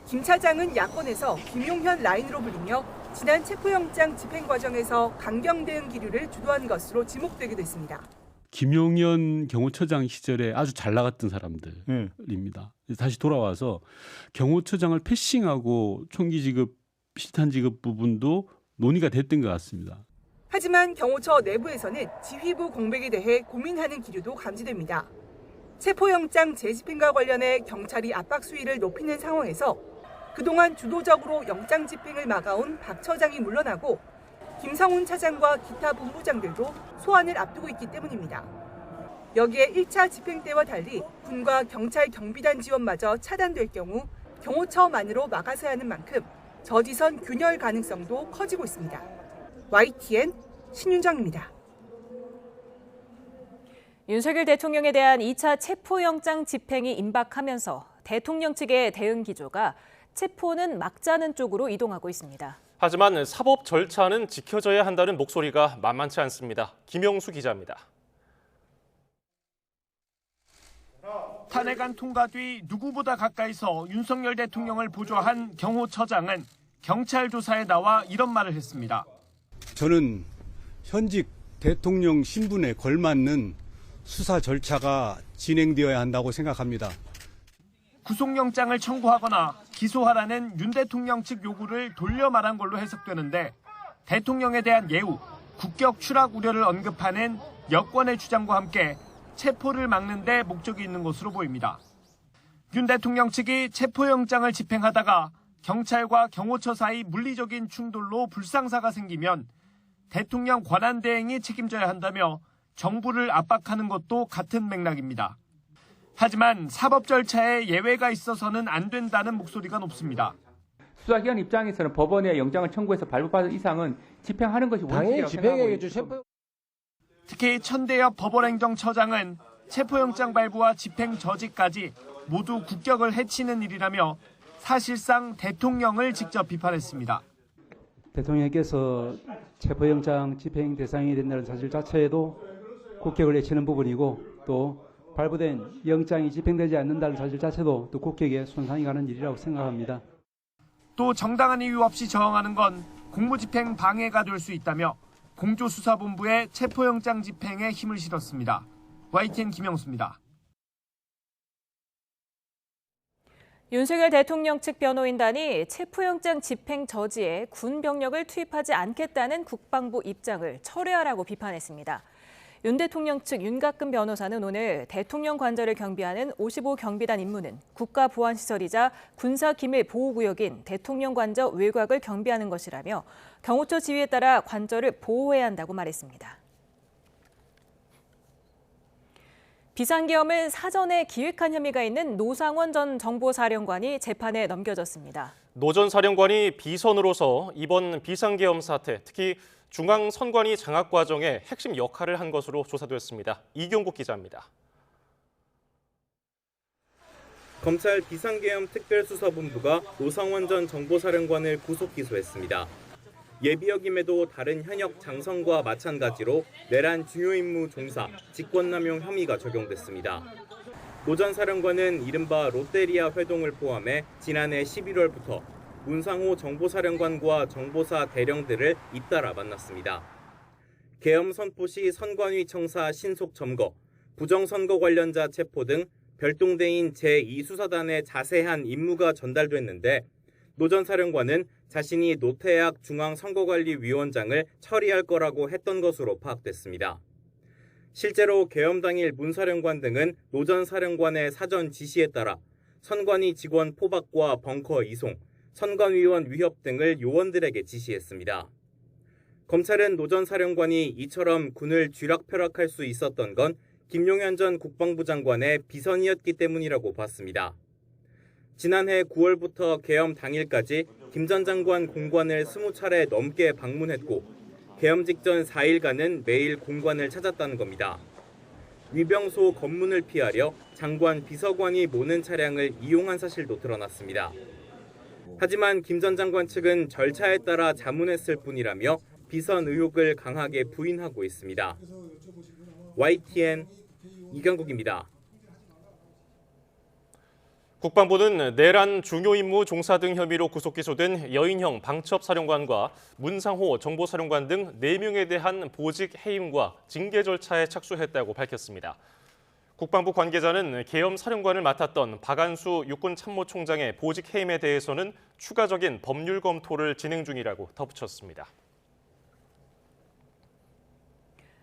김 차장은 야권에서 김용현 라인으로 불리며 지난 체포영장 집행 과정에서 강경 대응 기류를 주도한 것으로 지목되기도 했습니다. 김용현 경호처장 시절에 아주 잘 나갔던 사람들입니다. 다시 돌아와서 경호처장을 패싱하고 총기 지급, 실탄 지급 부분도 논의가 됐던 것 같습니다. 하지만 경호처 내부에서는 지휘부 공백에 대해 고민하는 기류도 감지됩니다. 체포영장 재집행과 관련해 경찰이 압박 수위를 높이는 상황에서 그동안 주도적으로 영장 집행을 막아온 박 처장이 물러나고 김성훈 차장과 기타 본부장들도 소환을 앞두고 있기 때문입니다. 여기에 1차 집행 때와 달리 군과 경찰 경비단 지원마저 차단될 경우 경호처만으로 막아서야 하는 만큼 저지선 균열 가능성도 커지고 있습니다. YTN 신윤정입니다. 윤석열 대통령에 대한 2차 체포영장 집행이 임박하면서 대통령 측의 대응 기조가 체포는 막자는 쪽으로 이동하고 있습니다. 하지만 사법 절차는 지켜져야 한다는 목소리가 만만치 않습니다. 김영수 기자입니다. 탄핵안 통과 뒤 누구보다 가까이서 윤석열 대통령을 보좌한 경호처장은 경찰 조사에 나와 이런 말을 했습니다. 저는 현직 대통령 신분에 걸맞는 수사 절차가 진행되어야 한다고 생각합니다. 구속영장을 청구하거나 기소하라는 윤 대통령 측 요구를 돌려 말한 걸로 해석되는데 대통령에 대한 예우, 국격 추락 우려를 언급하는 여권의 주장과 함께 체포를 막는 데 목적이 있는 것으로 보입니다. 윤 대통령 측이 체포영장을 집행하다가 경찰과 경호처 사이 물리적인 충돌로 불상사가 생기면 대통령 권한대행이 책임져야 한다며 정부를 압박하는 것도 같은 맥락입니다. 하지만 사법 절차에 예외가 있어서는 안 된다는 목소리가 높습니다. 수사기관 입장에서는 법원에 영장을 청구해서 발부받은 이상은 집행하는 것이 원칙이라고 생각하고 있습니다. 특히 천대엽 법원행정처장은 체포영장 발부와 집행 저지까지 모두 국격을 해치는 일이라며 사실상 대통령을 직접 비판했습니다. 대통령께서 체포영장 집행 대상이 된다는 사실 자체에도 국격을 해치는 부분이고 또 발부된 영장이 집행되지 않는다는 사실 자체도 또 국격에 손상이 가는 일이라고 생각합니다. 또 정당한 이유 없이 저항하는 건 공무집행 방해가 될 수 있다며 공조수사본부의 체포영장 집행에 힘을 실었습니다. YTN 김영수입니다. 윤석열 대통령 측 변호인단이 체포영장 집행 저지에 군 병력을 투입하지 않겠다는 국방부 입장을 철회하라고 비판했습니다. 윤 대통령 측 윤갑근 변호사는 오늘 대통령 관저를 경비하는 55경비단 임무는 국가보안시설이자 군사기밀보호구역인 대통령 관저 외곽을 경비하는 것이라며 경호처 지휘에 따라 관저를 보호해야 한다고 말했습니다. 비상계엄을 사전에 기획한 혐의가 있는 노상원 전 정보사령관이 재판에 넘겨졌습니다. 노 전 사령관이 비선으로서 이번 비상계엄 사태, 특히 중앙선관위 장악 과정에 핵심 역할을 한 것으로 조사됐습니다. 이경국 기자입니다. 검찰 비상계엄 특별수사본부가 노상원 전 정보사령관을 구속 기소했습니다. 예비역임에도 다른 현역 장성과 마찬가지로 내란 중요 임무 종사, 직권남용 혐의가 적용됐습니다. 노 전 사령관은 이른바 롯데리아 회동을 포함해 지난해 11월부터 문상호 정보사령관과 정보사 대령들을 잇따라 만났습니다. 계엄 선포 시 선관위 청사 신속 점거, 부정선거 관련자 체포 등 별동대인 제2수사단의 자세한 임무가 전달됐는데 노 전 사령관은 자신이 노태학 중앙선거관리위원장을 처리할 거라고 했던 것으로 파악됐습니다. 실제로 계엄 당일 문 사령관 등은 노 전 사령관의 사전 지시에 따라 선관위 직원 포박과 벙커 이송, 선관위원 위협 등을 요원들에게 지시했습니다. 검찰은 노 전 사령관이 이처럼 군을 쥐락펴락할 수 있었던 건 김용현 전 국방부 장관의 비선이었기 때문이라고 봤습니다. 지난해 9월부터 계엄 당일까지 김 전 장관 공관을 20차례 넘게 방문했고 계엄 직전 4일간은 매일 공관을 찾았다는 겁니다. 위병소 검문을 피하려 장관 비서관이 모는 차량을 이용한 사실도 드러났습니다. 하지만 김 전 장관 측은 절차에 따라 자문했을 뿐이라며 비선 의혹을 강하게 부인하고 있습니다. YTN 이경국입니다. 국방부는 내란 중요 임무 종사 등 혐의로 구속 기소된 여인형 방첩사령관과 문상호 정보사령관 등 4명에 대한 보직 해임과 징계 절차에 착수했다고 밝혔습니다. 국방부 관계자는 계엄 사령관을 맡았던 박안수 육군참모총장의 보직 해임에 대해서는 추가적인 법률 검토를 진행 중이라고 덧붙였습니다.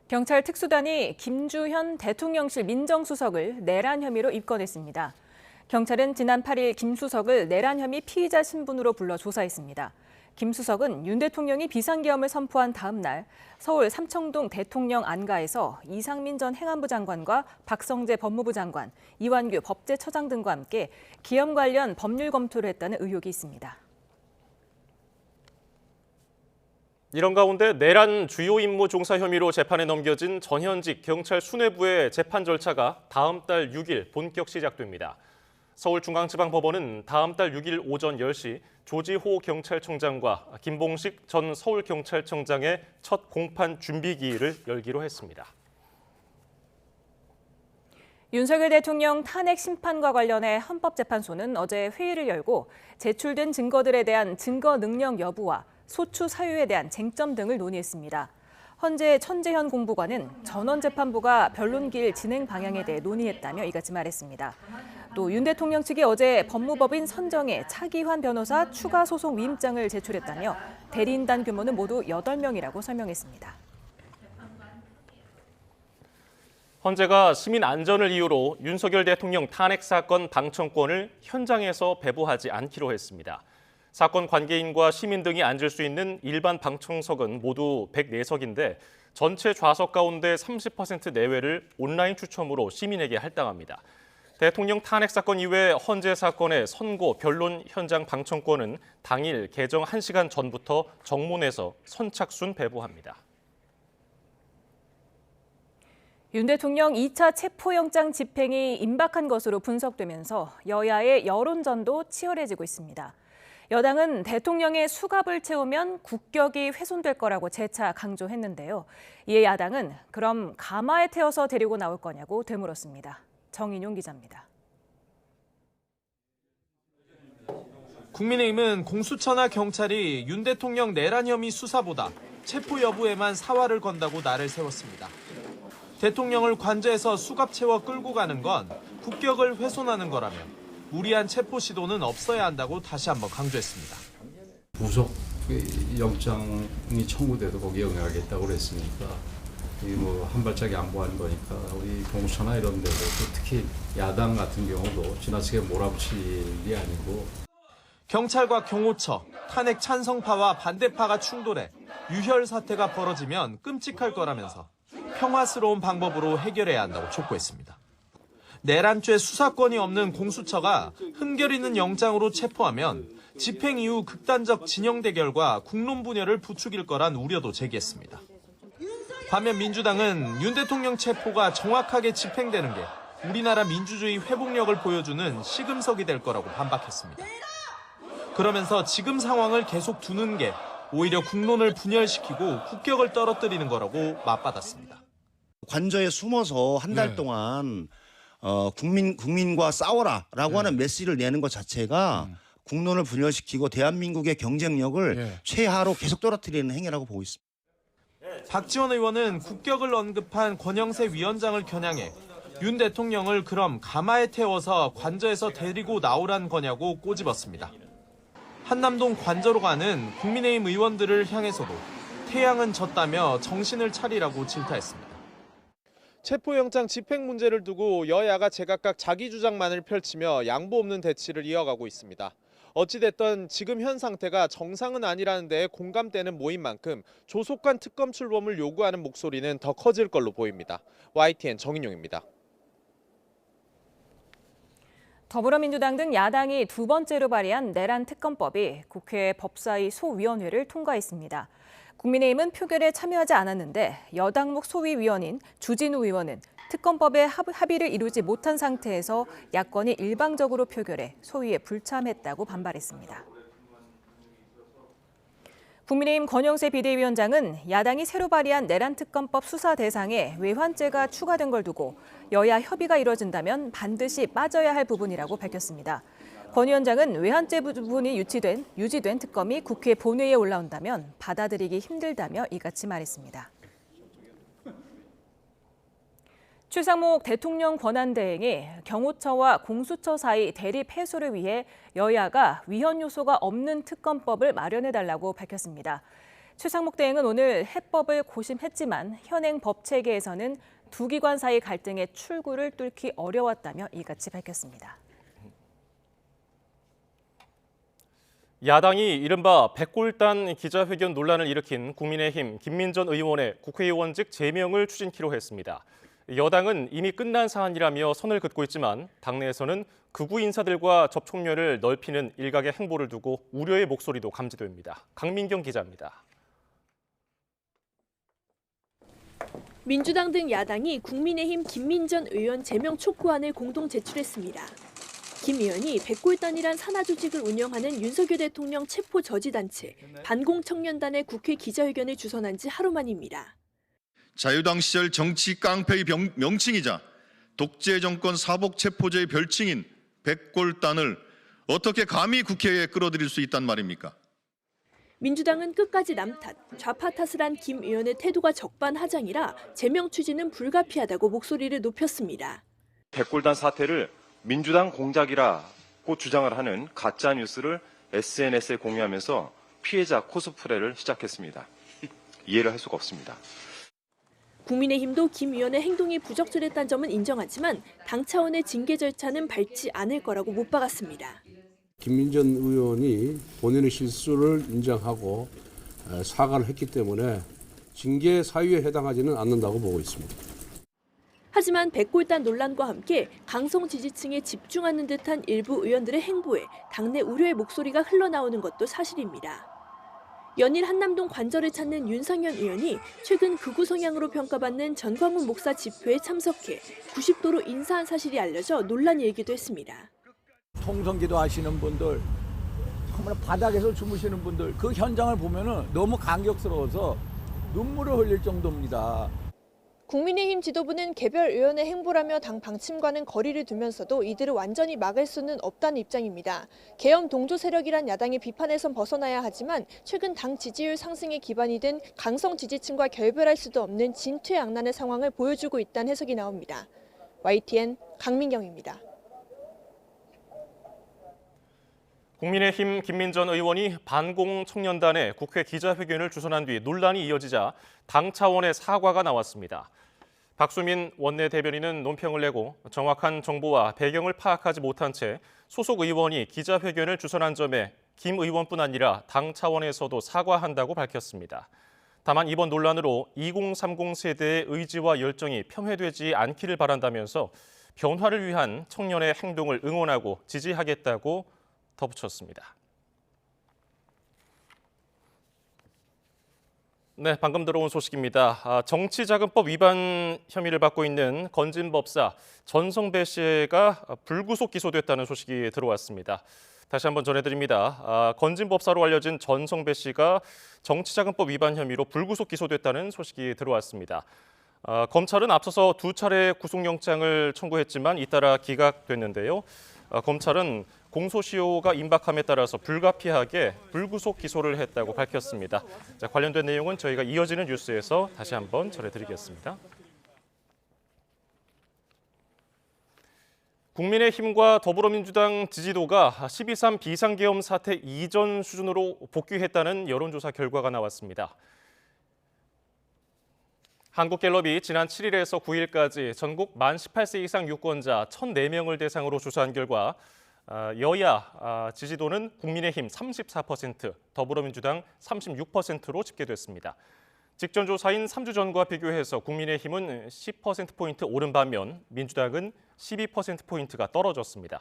경찰 특수단이 김주현 대통령실 민정수석을 내란 혐의로 입건했습니다. 경찰은 지난 8일 김 수석을 내란 혐의 피의자 신분으로 불러 조사했습니다. 김 수석은 윤 대통령이 비상계엄을 선포한 다음 날 서울 삼청동 대통령 안가에서 이상민 전 행안부 장관과 박성재 법무부 장관, 이완규 법제처장 등과 함께 계엄 관련 법률 검토를 했다는 의혹이 있습니다. 이런 가운데 내란 주요 임무 종사 혐의로 재판에 넘겨진 전현직 경찰 수뇌부의 재판 절차가 다음 달 6일 본격 시작됩니다. 서울중앙지방법원은 다음 달 6일 오전 10시 조지호 경찰청장과 김봉식 전 서울경찰청장의 첫 공판 준비기일을 열기로 했습니다. 윤석열 대통령 탄핵 심판과 관련해 헌법재판소는 어제 회의를 열고 제출된 증거들에 대한 증거 능력 여부와 소추 사유에 대한 쟁점 등을 논의했습니다. 헌재 천재현 공보관은 전원재판부가 변론기일 진행 방향에 대해 논의했다며 이같이 말했습니다. 또 윤 대통령 측이 어제 법무법인 선정에 차기환 변호사 추가 소송 위임장을 제출했다며 대리인단 규모는 모두 8명이라고 설명했습니다. 헌재가 시민 안전을 이유로 윤석열 대통령 탄핵 사건 방청권을 현장에서 배부하지 않기로 했습니다. 사건 관계인과 시민 등이 앉을 수 있는 일반 방청석은 모두 104석인데 전체 좌석 가운데 30% 내외를 온라인 추첨으로 시민에게 할당합니다. 대통령 탄핵 사건 이외 헌재 사건의 선고, 변론 현장 방청권은 당일 개정 1시간 전부터 정문에서 선착순 배부합니다. 윤 대통령 2차 체포영장 집행이 임박한 것으로 분석되면서 여야의 여론전도 치열해지고 있습니다. 여당은 대통령의 수갑을 채우면 국격이 훼손될 거라고 재차 강조했는데요. 이에 야당은 그럼 가마에 태워서 데리고 나올 거냐고 되물었습니다. 정인용 기자입니다. 국민의힘은 공수처나 경찰이 윤 대통령 내란 혐의 수사보다 체포 여부에만 사활을 건다고 날을 세웠습니다. 대통령을 관저에서 수갑 채워 끌고 가는 건 국격을 훼손하는 거라며 무리한 체포 시도는 없어야 한다고 다시 한번 강조했습니다. 구속 영장이 청구돼도 거기에 응하겠다고 그랬으니까 한 발짝 양보하는 거니까 우리 공수처나 이런 데도 특히 야당 같은 경우도 지나치게 몰아붙일 일이 아니고. 경찰과 경호처, 탄핵 찬성파와 반대파가 충돌해 유혈 사태가 벌어지면 끔찍할 거라면서 평화스러운 방법으로 해결해야 한다고 촉구했습니다. 내란죄 수사권이 없는 공수처가 흠결 있는 영장으로 체포하면 집행 이후 극단적 진영 대결과 국론 분열을 부추길 거란 우려도 제기했습니다. 반면 민주당은 윤 대통령 체포가 정확하게 집행되는 게 우리나라 민주주의 회복력을 보여주는 시금석이 될 거라고 반박했습니다. 그러면서 지금 상황을 계속 두는 게 오히려 국론을 분열시키고 국격을 떨어뜨리는 거라고 맞받았습니다. 관저에 숨어서 한 달 동안 국민과 싸워라라고 하는 메시지를 내는 것 자체가 국론을 분열시키고 대한민국의 경쟁력을 최하로 계속 떨어뜨리는 행위라고 보고 있습니다. 박지원 의원은 국격을 언급한 권영세 위원장을 겨냥해 윤 대통령을 그럼 가마에 태워서 관저에서 데리고 나오란 거냐고 꼬집었습니다. 한남동 관저로 가는 국민의힘 의원들을 향해서도 태양은 졌다며 정신을 차리라고 질타했습니다. 체포영장 집행 문제를 두고 여야가 제각각 자기 주장만을 펼치며 양보 없는 대치를 이어가고 있습니다. 어찌됐든 지금 현 상태가 정상은 아니라는 데에 공감대는 모인 만큼 조속한 특검 출범을 요구하는 목소리는 더 커질 걸로 보입니다. YTN 정인용입니다. 더불어민주당 등 야당이 두 번째로 발의한 내란 특검법이 국회 법사위 소위원회를 통과했습니다. 국민의힘은 표결에 참여하지 않았는데 여당목 소위위원인 주진우 의원은 특검법에 합의를 이루지 못한 상태에서 야권이 일방적으로 표결해 소위에 불참했다고 반발했습니다. 국민의힘 권영세 비대위원장은 야당이 새로 발의한 내란특검법 수사 대상에 외환죄가 추가된 걸 두고 여야 협의가 이뤄진다면 반드시 빠져야 할 부분이라고 밝혔습니다. 권 위원장은 외환죄 부분이 유지된 특검이 국회 본회의에 올라온다면 받아들이기 힘들다며 이같이 말했습니다. 최상목 대통령 권한대행이 경호처와 공수처 사이 대립 해소를 위해 여야가 위헌 요소가 없는 특검법을 마련해달라고 밝혔습니다. 최상목 대행은 오늘 해법을 고심했지만 현행 법 체계에서는 두 기관 사이 갈등의 출구를 뚫기 어려웠다며 이같이 밝혔습니다. 야당이 이른바 백골단 기자회견 논란을 일으킨 국민의힘 김민전 의원의 국회의원직 제명을 추진키로 했습니다. 여당은 이미 끝난 사안이라며 선을 긋고 있지만 당내에서는 극우 인사들과 접촉면을 넓히는 일각의 행보를 두고 우려의 목소리도 감지됩니다. 강민경 기자입니다. 민주당 등 야당이 국민의힘 김민전 의원 제명 촉구안을 공동 제출했습니다. 김 의원이 백골단이란 산하조직을 운영하는 윤석열 대통령 체포 저지단체 반공청년단의 국회 기자회견을 주선한 지 하루 만입니다. 자유당 시절 정치 깡패의 명칭이자 독재 정권 사복 체포제의 별칭인 백골단을 어떻게 감히 국회에 끌어들일 수 있단 말입니까? 민주당은 끝까지 남 탓, 좌파 탓을 한 김 의원의 태도가 적반하장이라 제명 추진은 불가피하다고 목소리를 높였습니다. 백골단 사태를 민주당 공작이라고 주장을 하는 가짜 뉴스를 SNS에 공유하면서 피해자 코스프레를 시작했습니다. 이해를 할 수가 없습니다. 국민의힘도 김 의원의 행동이 부적절했다는 점은 인정하지만 당 차원의 징계 절차는 밟지 않을 거라고 못 박았습니다. 김민전 의원이 본인의 실수를 인정하고 사과를 했기 때문에 징계 사유에 해당하지는 않는다고 보고 있습니다. 하지만 백골단 논란과 함께 강성 지지층에 집중하는 듯한 일부 의원들의 행보에 당내 우려의 목소리가 흘러나오는 것도 사실입니다. 연일 한남동 관저를 찾는 윤상현 의원이 최근 극우 성향으로 평가받는 전광훈 목사 집회에 참석해 90도로 인사한 사실이 알려져 논란이 일기도 했습니다. 통성기도 하시는 분들, 정말 바닥에서 주무시는 분들 그 현장을 보면은 너무 감격스러워서 눈물을 흘릴 정도입니다. 국민의힘 지도부는 개별 의원의 행보라며 당 방침과는 거리를 두면서도 이들을 완전히 막을 수는 없다는 입장입니다. 계엄 동조 세력이란 야당의 비판에선 벗어나야 하지만 최근 당 지지율 상승에 기반이 된 강성 지지층과 결별할 수도 없는 진퇴양난의 상황을 보여주고 있다는 해석이 나옵니다. YTN 강민경입니다. 국민의힘 김민전 의원이 반공청년단에 국회 기자회견을 주선한 뒤 논란이 이어지자 당 차원의 사과가 나왔습니다. 박수민 원내대변인은 논평을 내고 정확한 정보와 배경을 파악하지 못한 채 소속 의원이 기자회견을 주선한 점에 김 의원뿐 아니라 당 차원에서도 사과한다고 밝혔습니다. 다만 이번 논란으로 2030 세대의 의지와 열정이 폄훼되지 않기를 바란다면서 변화를 위한 청년의 행동을 응원하고 지지하겠다고 덧붙였습니다. 네, 방금 들어온 소식입니다. 정치자금법 위반 혐의를 받고 있는 건진법사 전성배 씨가 불구속 기소됐다는 소식이 들어왔습니다. 다시 한번 전해드립니다. 건진법사로 알려진 전성배 씨가 정치자금법 위반 혐의로 불구속 기소됐다는 소식이 들어왔습니다. 검찰은 앞서서 2차례 구속영장을 청구했지만 잇따라 기각됐는데요. 검찰은 공소시효가 임박함에 따라서 불가피하게 불구속 기소를 했다고 밝혔습니다. 자, 관련된 내용은 저희가 이어지는 뉴스에서 다시 한번 전해드리겠습니다. 국민의힘과 더불어민주당 지지도가 12.3 비상계엄 사태 이전 수준으로 복귀했다는 여론조사 결과가 나왔습니다. 한국갤럽이 지난 7일에서 9일까지 전국 만 18세 이상 유권자 1,004명을 대상으로 조사한 결과 여야 지지도는 국민의힘 34%, 더불어민주당 36%로 집계됐습니다. 직전 조사인 3주 전과 비교해서 국민의힘은 10%포인트 오른 반면 민주당은 12%포인트가 떨어졌습니다.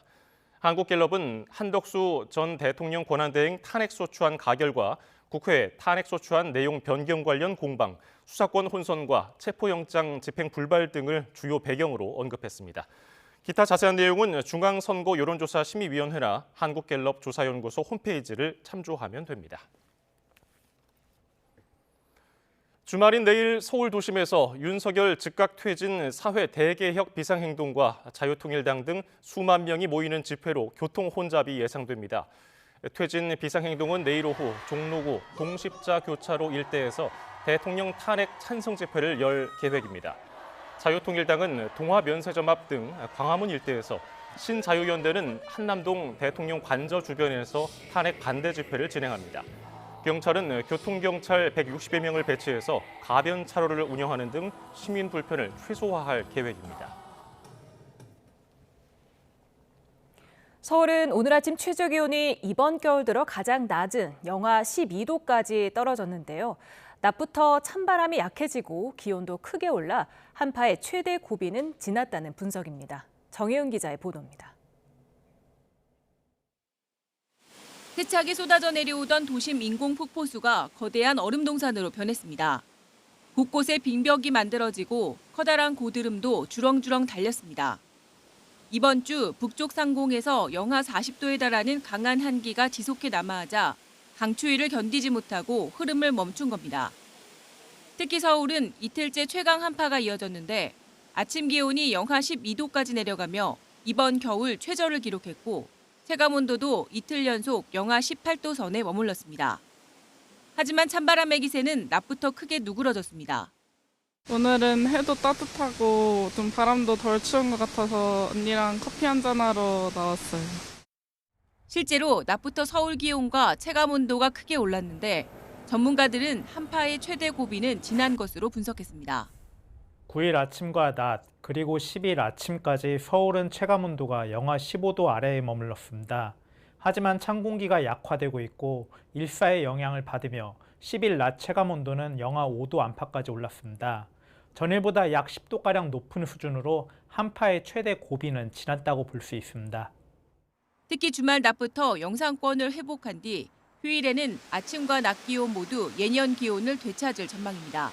한국갤럽은 한덕수 전 대통령 권한대행 탄핵소추안 가결과 국회 탄핵소추안 내용 변경 관련 공방, 수사권 혼선과 체포영장 집행 불발 등을 주요 배경으로 언급했습니다. 기타 자세한 내용은 중앙선거 여론조사 심의위원회나 한국갤럽 조사연구소 홈페이지를 참조하면 됩니다. 주말인 내일 서울 도심에서 윤석열 즉각 퇴진 사회 대개혁 비상행동과 자유통일당 등 수만 명이 모이는 집회로 교통 혼잡이 예상됩니다. 퇴진 비상행동은 내일 오후 종로구 동십자 교차로 일대에서 대통령 탄핵 찬성 집회를 열 계획입니다. 자유통일당은 동화면세점 앞 등 광화문 일대에서, 신자유연대는 한남동 대통령 관저 주변에서 탄핵 반대 집회를 진행합니다. 경찰은 교통경찰 160여 명을 배치해서 가변 차로를 운영하는 등 시민 불편을 최소화할 계획입니다. 서울은 오늘 아침 최저기온이 이번 겨울 들어 가장 낮은 영하 12도까지 떨어졌는데요. 낮부터 찬바람이 약해지고 기온도 크게 올라 한파의 최대 고비는 지났다는 분석입니다. 정혜은 기자의 보도입니다. 세차게 쏟아져 내려오던 도심 인공 폭포수가 거대한 얼음 동산으로 변했습니다. 곳곳에 빙벽이 만들어지고 커다란 고드름도 주렁주렁 달렸습니다. 이번 주 북쪽 상공에서 영하 40도에 달하는 강한 한기가 지속해 남하하자 강추위를 견디지 못하고 흐름을 멈춘 겁니다. 특히 서울은 이틀째 최강 한파가 이어졌는데 아침 기온이 영하 12도까지 내려가며 이번 겨울 최저를 기록했고 체감온도도 이틀 연속 영하 18도 선에 머물렀습니다. 하지만 찬바람의 기세는 낮부터 크게 누그러졌습니다. 오늘은 해도 따뜻하고 좀 바람도 덜 추운 것 같아서 언니랑 커피 한잔하러 나왔어요. 실제로 낮부터 서울 기온과 체감온도가 크게 올랐는데 전문가들은 한파의 최대 고비는 지난 것으로 분석했습니다. 9일 아침과 낮 그리고 10일 아침까지 서울은 체감온도가 영하 15도 아래에 머물렀습니다. 하지만 찬 공기가 약화되고 있고 일사의 영향을 받으며 10일 낮 체감온도는 영하 5도 안팎까지 올랐습니다. 전일보다 약 10도가량 높은 수준으로 한파의 최대 고비는 지났다고 볼 수 있습니다. 특히 주말 낮부터 영상권을 회복한 뒤 휴일에는 아침과 낮 기온 모두 예년 기온을 되찾을 전망입니다.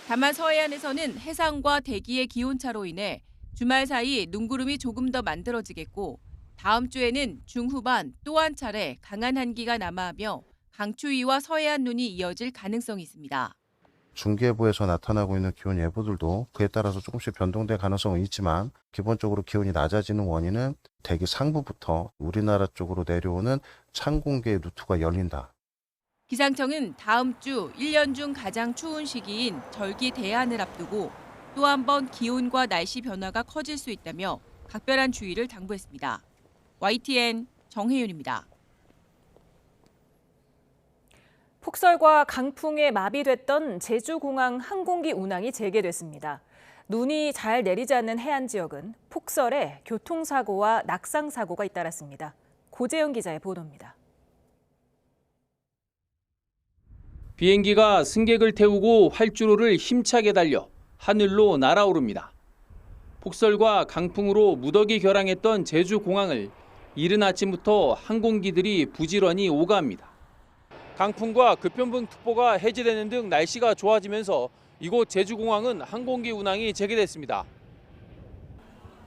다만 서해안에서는 해상과 대기의 기온차로 인해 주말 사이 눈구름이 조금 더 만들어지겠고 다음 주에는 중후반 또 한 차례 강한 한기가 남하하며 강추위와 서해안 눈이 이어질 가능성이 있습니다. 중계부에서 나타나고 있는 기온 예보들도 그에 따라서 조금씩 변동될 가능성은 있지만 기본적으로 기온이 낮아지는 원인은 대기 상부부터 우리나라 쪽으로 내려오는 찬 공기의 루트가 열린다. 기상청은 다음 주 1년 중 가장 추운 시기인 절기 대안을 앞두고 또 한 번 기온과 날씨 변화가 커질 수 있다며 각별한 주의를 당부했습니다. YTN 정혜윤입니다. 폭설과 강풍에 마비됐던 제주공항 항공기 운항이 재개됐습니다. 눈이 잘 내리지 않는 해안 지역은 폭설에 교통사고와 낙상사고가 잇따랐습니다. 고재영 기자의 보도입니다. 비행기가 승객을 태우고 활주로를 힘차게 달려 하늘로 날아오릅니다. 폭설과 강풍으로 무더기 결항했던 제주공항을 이른 아침부터 항공기들이 부지런히 오가합니다. 강풍과 급변풍특보가 해제되는 등 날씨가 좋아지면서 이곳 제주공항은 항공기 운항이 재개됐습니다.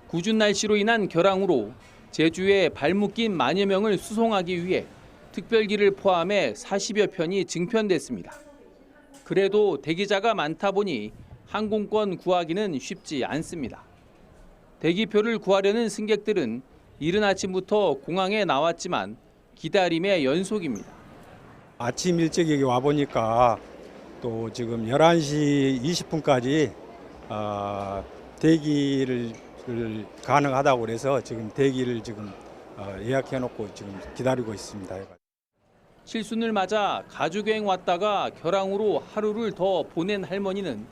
궂은 날씨로 인한 결항으로 제주에 발목 낀 만여 명을 수송하기 위해 특별기를 포함해 40여 편이 증편됐습니다. 그래도 대기자가 많다 보니 항공권 구하기는 쉽지 않습니다. 대기표를 구하려는 승객들은 이른 아침부터 공항에 나왔지만 기다림의 연속입니다. 아침 일찍 여기 와보니까 또 지금 11시 20분까지 대기를 가능하다고 그래서 지금 대기를 지금 예약해놓고 지금 기다리고 있습니다. 칠순을 맞아 가족여행 왔다가 결항으로 하루를 더 보낸 할머니는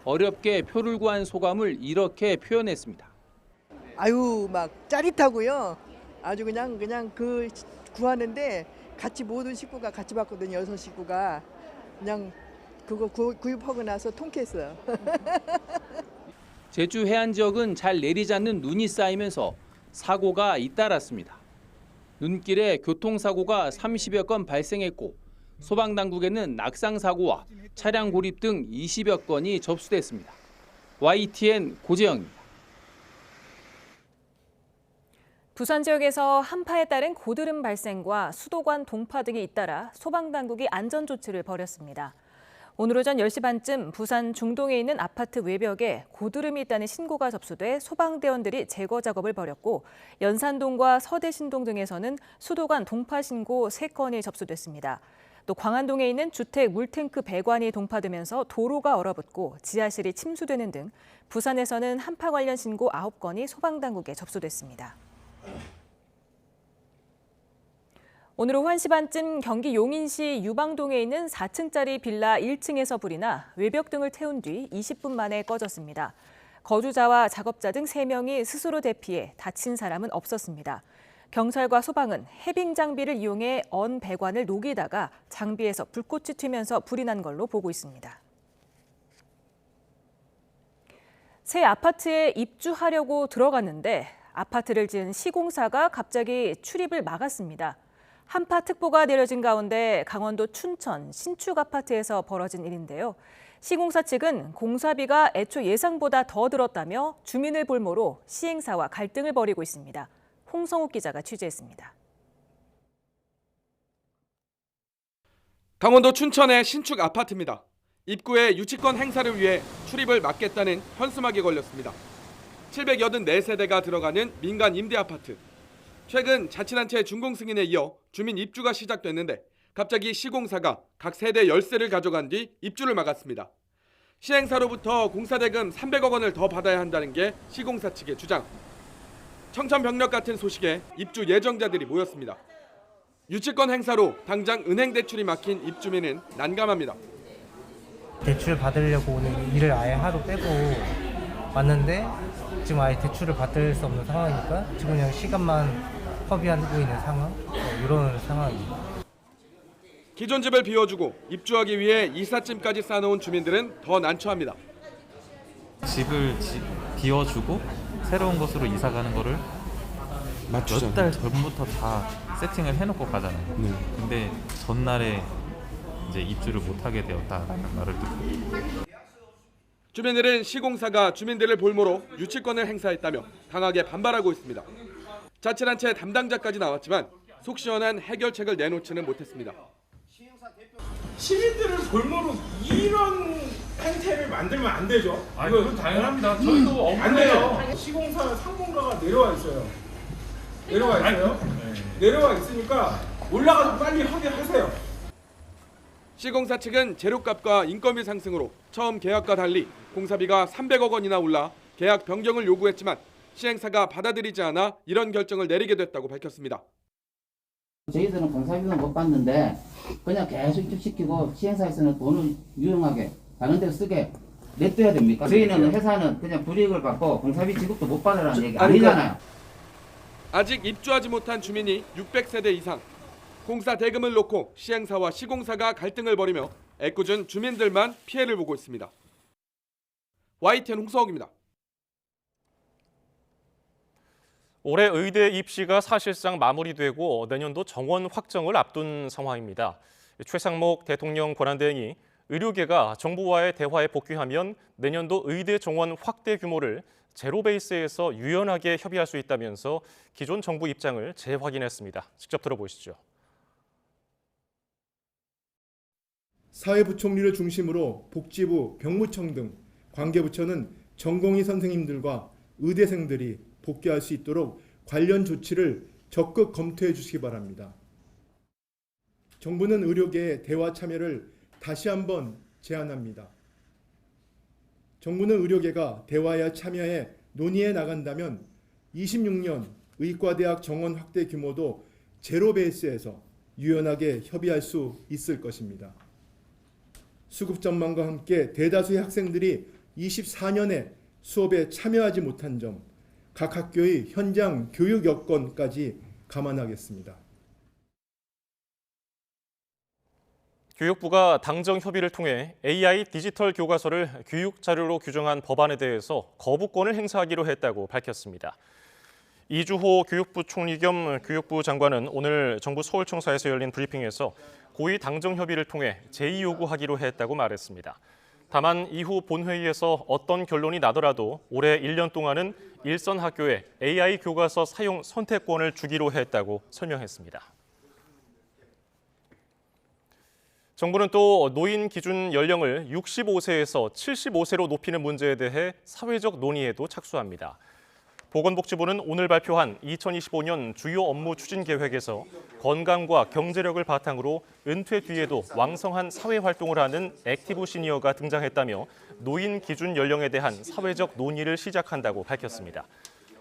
어렵게 표를 구한 소감을 이렇게 표현했습니다. 아유 막 짜릿하고요. 아주 그냥 그 구하는데 같이 모든 식구가 같이 봤거든요. 6식구가 그냥 그거 구입하고 나서 통쾌했어요. 제주 해안 지역은 잘 내리지 않는 눈이 쌓이면서 사고가 잇따랐습니다. 눈길에 교통사고가 30여 건 발생했고 소방당국에는 낙상사고와 차량 고립 등 20여 건이 접수됐습니다. YTN 고재영입니다. 부산 지역에서 한파에 따른 고드름 발생과 수도관 동파 등이 잇따라 소방당국이 안전조치를 벌였습니다. 오늘 오전 10시 반쯤 부산 중동에 있는 아파트 외벽에 고드름이 있다는 신고가 접수돼 소방대원들이 제거 작업을 벌였고 연산동과 서대신동 등에서는 수도관 동파 신고 3건이 접수됐습니다. 또 광안동에 있는 주택 물탱크 배관이 동파되면서 도로가 얼어붙고 지하실이 침수되는 등 부산에서는 한파 관련 신고 9건이 소방당국에 접수됐습니다. 오늘 오후 1시 반쯤 경기 용인시 유방동에 있는 4층짜리 빌라 1층에서 불이 나 외벽 등을 태운 뒤 20분 만에 꺼졌습니다. 거주자와 작업자 등 3명이 스스로 대피해 다친 사람은 없었습니다. 경찰과 소방은 해빙 장비를 이용해 언 배관을 녹이다가 장비에서 불꽃이 튀면서 불이 난 걸로 보고 있습니다. 새 아파트에 입주하려고 들어갔는데 아파트를 지은 시공사가 갑자기 출입을 막았습니다. 한파특보가 내려진 가운데 강원도 춘천 신축 아파트에서 벌어진 일인데요. 시공사 측은 공사비가 애초 예상보다 더 들었다며 주민을 볼모로 시행사와 갈등을 벌이고 있습니다. 홍성욱 기자가 취재했습니다. 강원도 춘천의 신축 아파트입니다. 입구에 유치권 행사를 위해 출입을 막겠다는 현수막이 걸렸습니다. 784세대가 들어가는 민간 임대 아파트. 최근 자치단체 준공 승인에 이어 주민 입주가 시작됐는데 갑자기 시공사가 각 세대 열쇠를 가져간 뒤 입주를 막았습니다. 시행사로부터 공사대금 300억 원을 더 받아야 한다는 게 시공사 측의 주장. 청천벽력 같은 소식에 입주 예정자들이 모였습니다. 유치권 행사로 당장 은행 대출이 막힌 입주민은 난감합니다. 대출 받으려고 오늘 일을 아예 하루 빼고 왔는데 지금 아예 대출을 받을 수 없는 상황이니까 지금 그냥 시간만 허비하고 있는 상황, 이런 상황입니다. 기존 집을 비워주고 입주하기 위해 이삿짐까지 싸놓은 주민들은 더 난처합니다. 집을 비워주고 새로운 곳으로 이사 가는 거를 몇 달 전부터 다 세팅을 해놓고 가잖아요. 근데 전날에 이제 입주를 못하게 되었다라는 말을 듣고. 주민들은 시공사가 주민들을 볼모로 유치권을 행사했다며 강하게 반발하고 있습니다. 자치단체 담당자까지 나왔지만 속 시원한 해결책을 내놓지는 못했습니다. 시민들을 볼모로 이런 행태를 만들면 안 되죠. 그건 당연합니다. 저희도 안 돼요. 시공사 상공가가 내려와 있어요. 내려와 있으니까 올라가서 빨리 확인하세요. 시공사 측은 재료값과 인건비 상승으로 처음 계약과 달리 공사비가 300억 원이나 올라 계약 변경을 요구했지만 시행사가 받아들이지 않아 이런 결정을 내리게 됐다고 밝혔습니다. 저희들은 공사비는 못 받는데 그냥 계속 입주시키고 시행사에서는 돈을 유용하게 다른 데 쓰게 냅둬야 됩니까? 저희는 회사는 그냥 불이익을 받고 공사비 지급도 못 받으라는 얘기 아니잖아요. 아직 입주하지 못한 주민이 600세대 이상. 공사 대금을 놓고 시행사와 시공사가 갈등을 벌이며 애꿎은 주민들만 피해를 보고 있습니다. YTN 홍서욱입니다. 올해 의대 입시가 사실상 마무리되고 내년도 정원 확정을 앞둔 상황입니다. 최상목 대통령 권한대행이 의료계가 정부와의 대화에 복귀하면 내년도 의대 정원 확대 규모를 제로 베이스에서 유연하게 협의할 수 있다면서 기존 정부 입장을 재확인했습니다. 직접 들어보시죠. 사회부총리를 중심으로 복지부, 병무청 등 관계부처는 전공의 선생님들과 의대생들이 복귀할 수 있도록 관련 조치를 적극 검토해 주시기 바랍니다. 정부는 의료계의 대화 참여를 다시 한번 제안합니다. 정부는 의료계가 대화에 참여해 논의해 나간다면 26년 의과대학 정원 확대 규모도 제로 베이스에서 유연하게 협의할 수 있을 것입니다. 수급 전망과 함께 대다수의 학생들이 24년에 수업에 참여하지 못한 점, 각 학교의 현장 교육 여건까지 감안하겠습니다. 교육부가 당정 협의를 통해 AI 디지털 교과서를 교육 자료로 규정한 법안에 대해서 거부권을 행사하기로 했다고 밝혔습니다. 이주호 교육부 총리 겸 교육부 장관은 오늘 정부 서울청사에서 열린 브리핑에서 고위 당정 협의를 통해 제의 요구하기로 했다고 말했습니다. 다만 이후 본회의에서 어떤 결론이 나더라도 올해 1년 동안은 일선 학교에 AI 교과서 사용 선택권을 주기로 했다고 설명했습니다. 정부는 또 노인 기준 연령을 65세에서 75세로 높이는 문제에 대해 사회적 논의에도 착수합니다. 보건복지부는 오늘 발표한 2025년 주요 업무 추진 계획에서 건강과 경제력을 바탕으로 은퇴 뒤에도 왕성한 사회활동을 하는 액티브 시니어가 등장했다며 노인 기준 연령에 대한 사회적 논의를 시작한다고 밝혔습니다.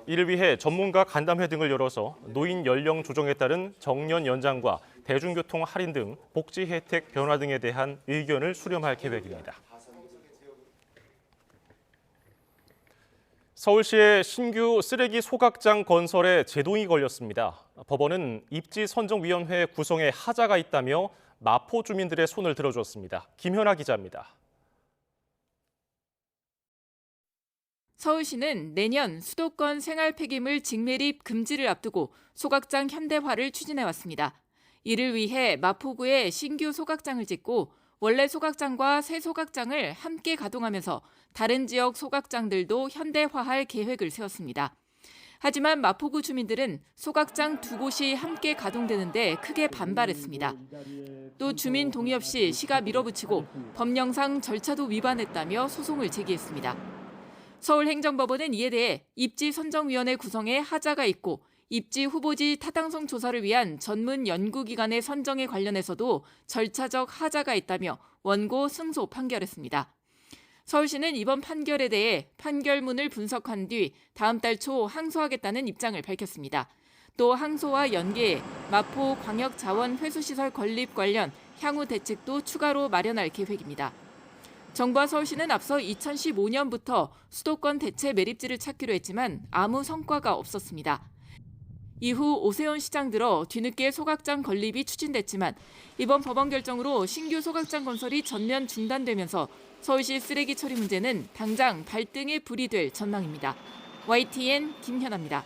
이를 위해 전문가 간담회 등을 열어서 노인 연령 조정에 따른 정년 연장과 대중교통 할인 등 복지 혜택 변화 등에 대한 의견을 수렴할 계획입니다. 서울시의 신규 쓰레기 소각장 건설에 제동이 걸렸습니다. 법원은 입지선정위원회 구성에 하자가 있다며 마포 주민들의 손을 들어줬습니다. 김현아 기자입니다. 서울시는 내년 수도권 생활 폐기물 직매립 금지를 앞두고 소각장 현대화를 추진해왔습니다. 이를 위해 마포구에 신규 소각장을 짓고 원래 소각장과 새 소각장을 함께 가동하면서 다른 지역 소각장들도 현대화할 계획을 세웠습니다. 하지만 마포구 주민들은 소각장 두 곳이 함께 가동되는데 크게 반발했습니다. 또 주민 동의 없이 시가 밀어붙이고 법령상 절차도 위반했다며 소송을 제기했습니다. 서울행정법원은 이에 대해 입지선정위원회 구성에 하자가 있고 입지 후보지 타당성 조사를 위한 전문 연구기관의 선정에 관련해서도 절차적 하자가 있다며 원고 승소 판결했습니다. 서울시는 이번 판결에 대해 판결문을 분석한 뒤 다음 달 초 항소하겠다는 입장을 밝혔습니다. 또 항소와 연계해 마포 광역자원회수시설 건립 관련 향후 대책도 추가로 마련할 계획입니다. 정부와 서울시는 앞서 2015년부터 수도권 대체 매립지를 찾기로 했지만 아무 성과가 없었습니다. 이후 오세훈 시장 들어 뒤늦게 소각장 건립이 추진됐지만 이번 법원 결정으로 신규 소각장 건설이 전면 중단되면서 서울시 쓰레기 처리 문제는 당장 발등에 불이 될 전망입니다. YTN 김현아입니다.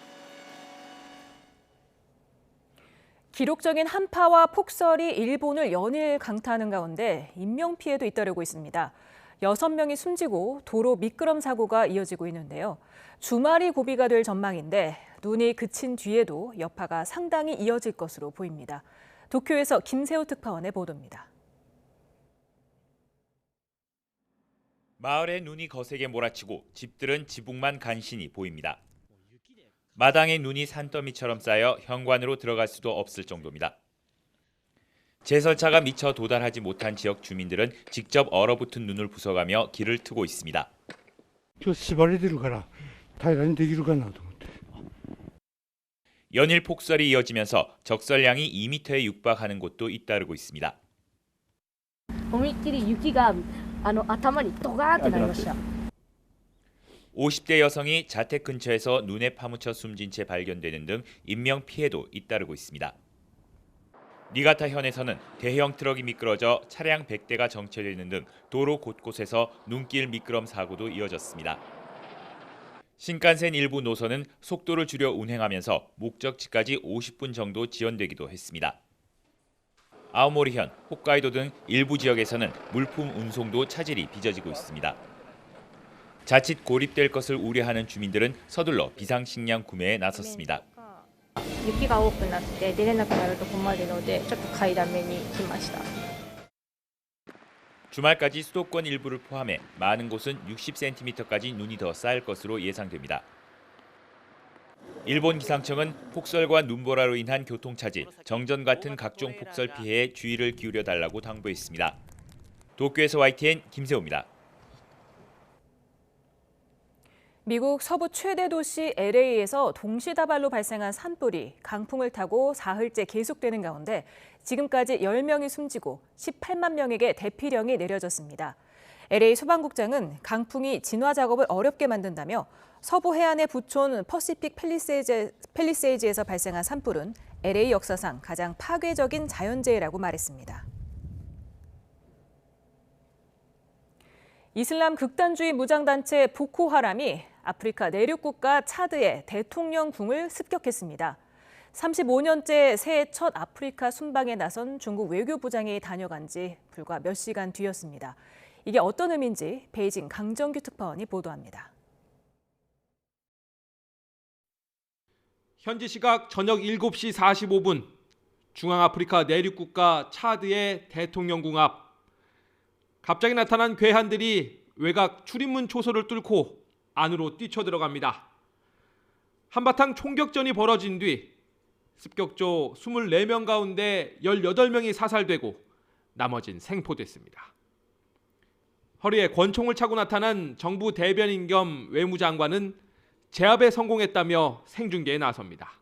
기록적인 한파와 폭설이 일본을 연일 강타하는 가운데 인명피해도 잇따르고 있습니다. 6명이 숨지고 도로 미끄럼 사고가 이어지고 있는데요. 주말이 고비가 될 전망인데 눈이 그친 뒤에도 여파가 상당히 이어질 것으로 보입니다. 도쿄에서 김세호 특파원의 보도입니다. 마을에 눈이 거세게 몰아치고 집들은 지붕만 간신히 보입니다. 마당에 눈이 산더미처럼 쌓여 현관으로 들어갈 수도 없을 정도입니다. 제설차가 미처 도달하지 못한 지역 주민들은 직접 얼어붙은 눈을 부숴가며 길을 트고 있습니다. 저 시발이대로 가라. 타이란이 되기로 가나도 못해. 연일 폭설이 이어지면서 적설량이 2m에 육박하는 곳도 잇따르고 있습니다. 思いっきり雪が頭にドガーってなりました。 50대 여성이 자택 근처에서 눈에 파묻혀 숨진 채 발견되는 등 인명 피해도 잇따르고 있습니다. 니가타현에서는 대형 트럭이 미끄러져 차량 100대가 정체되는 등 도로 곳곳에서 눈길 미끄럼 사고도 이어졌습니다. 신칸센 일부 노선은 속도를 줄여 운행하면서 목적지까지 50분 정도 지연되기도 했습니다. 아오모리현, 홋카이도 등 일부 지역에서는 물품 운송도 차질이 빚어지고 있습니다. 자칫 고립될 것을 우려하는 주민들은 서둘러 비상식량 구매에 나섰습니다. 雪が多くなって出れなくなると困るのでちょっと買いだめに来ました。 주말까지 수도권 일부를 포함해 많은 곳은 60cm까지 눈이 더 쌓일 것으로 예상됩니다. 일본 기상청은 폭설과 눈보라로 인한 교통차질, 정전 같은 각종 폭설 피해에 주의를 기울여 달라고 당부했습니다. 도쿄에서 YTN 김세호입니다. 미국 서부 최대 도시 LA에서 동시다발로 발생한 산불이 강풍을 타고 사흘째 계속되는 가운데 지금까지 10명이 숨지고 18만 명에게 대피령이 내려졌습니다. LA 소방국장은 강풍이 진화 작업을 어렵게 만든다며 서부 해안의 부촌 퍼시픽 팰리세이즈에서 발생한 산불은 LA 역사상 가장 파괴적인 자연재해라고 말했습니다. 이슬람 극단주의 무장단체 보코하람이 아프리카 내륙국가 차드의 대통령궁을 습격했습니다. 35년째 새해 첫 아프리카 순방에 나선 중국 외교부장이 다녀간 지 불과 몇 시간 뒤였습니다. 이게 어떤 의미인지 베이징 강정규 특파원이 보도합니다. 현지 시각 저녁 7시 45분 중앙아프리카 내륙국가 차드의 대통령궁 앞 갑자기 나타난 괴한들이 외곽 출입문 초소를 뚫고 안으로 뛰쳐들어갑니다. 한바탕 총격전이 벌어진 뒤 습격조 24명 가운데 18명이 사살되고 나머진 생포됐습니다. 허리에 권총을 차고 나타난 정부 대변인 겸 외무장관은 제압에 성공했다며 생중계에 나섭니다.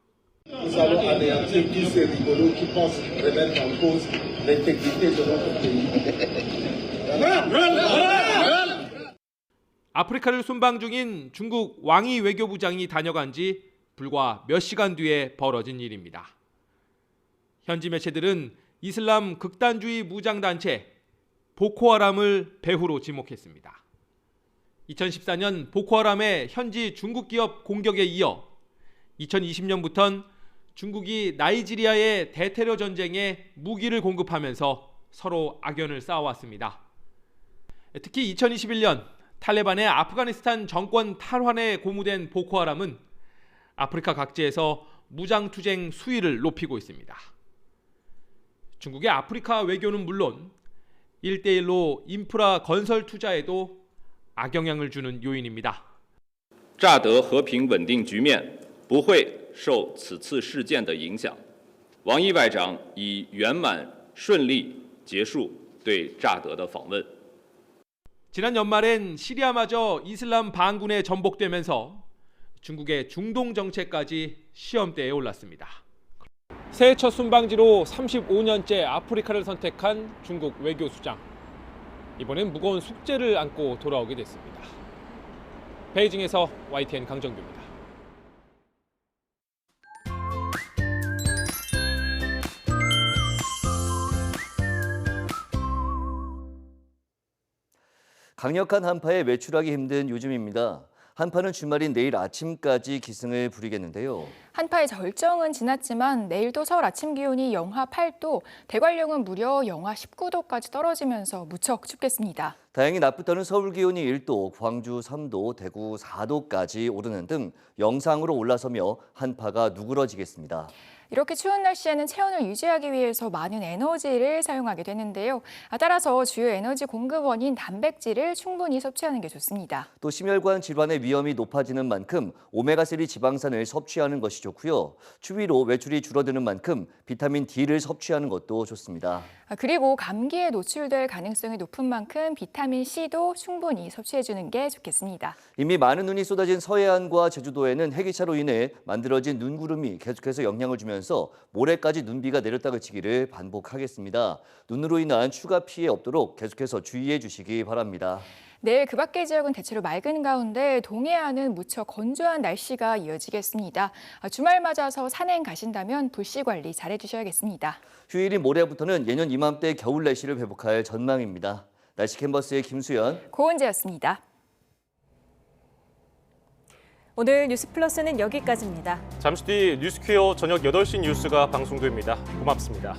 아프리카를 순방 중인 중국 왕이 외교부장이 다녀간 지 불과 몇 시간 뒤에 벌어진 일입니다. 현지 매체들은 이슬람 극단주의 무장단체 보코하람을 배후로 지목했습니다. 2014년 보코하람의 현지 중국 기업 공격에 이어 2020년부터는 중국이 나이지리아의 대테러 전쟁에 무기를 공급하면서 서로 악연을 쌓아왔습니다. 특히 2021년 탈레반의 아프가니스탄 정권 탈환에 고무된 보코하람은 아프리카 각지에서 무장투쟁 수위를 높이고 있습니다. 중국의 아프리카 외교는 물론 1대1로 인프라 건설 투자에도 악영향을 주는 요인입니다. 乍得和平稳定局面不会受此次事件的影响。王毅外长已圆满顺利结束对乍得的访问。 지난 연말엔 시리아마저 이슬람 반군에 전복되면서 중국의 중동 정책까지 시험대에 올랐습니다. 새해 첫 순방지로 35년째 아프리카를 선택한 중국 외교수장. 이번엔 무거운 숙제를 안고 돌아오게 됐습니다. 베이징에서 YTN 강정규입니다. 강력한 한파에 외출하기 힘든 요즘입니다. 한파는 주말인 내일 아침까지 기승을 부리겠는데요. 한파의 절정은 지났지만 내일도 서울 아침 기온이 영하 8도, 대관령은 무려 영하 19도까지 떨어지면서 무척 춥겠습니다. 다행히 낮부터는 서울 기온이 1도, 광주 3도, 대구 4도까지 오르는 등 영상으로 올라서며 한파가 누그러지겠습니다. 이렇게 추운 날씨에는 체온을 유지하기 위해서 많은 에너지를 사용하게 되는데요. 따라서 주요 에너지 공급원인 단백질을 충분히 섭취하는 게 좋습니다. 또 심혈관 질환의 위험이 높아지는 만큼 오메가3 지방산을 섭취하는 것이 좋고요. 추위로 외출이 줄어드는 만큼 비타민 D를 섭취하는 것도 좋습니다. 그리고 감기에 노출될 가능성이 높은 만큼 비타민 C도 충분히 섭취해주는 게 좋겠습니다. 이미 많은 눈이 쏟아진 서해안과 제주도에는 해기차로 인해 만들어진 눈구름이 계속해서 영향을 주면서 모레까지 눈비가 내렸다 그치기를 반복하겠습니다. 눈으로 인한 추가 피해 없도록 계속해서 주의해 주시기 바랍니다. 내일 그 밖의 지역은 대체로 맑은 가운데 동해안은 무척 건조한 날씨가 이어지겠습니다. 주말 맞아서 산행 가신다면 불씨 관리 잘해주셔야겠습니다. 휴일인 모레부터는 예년 이맘때 겨울 날씨를 회복할 전망입니다. 날씨 캔버스의 김수연, 고은재였습니다. 오늘 뉴스플러스는 여기까지입니다. 잠시 뒤 뉴스퀴어 저녁 8시 뉴스가 방송됩니다. 고맙습니다.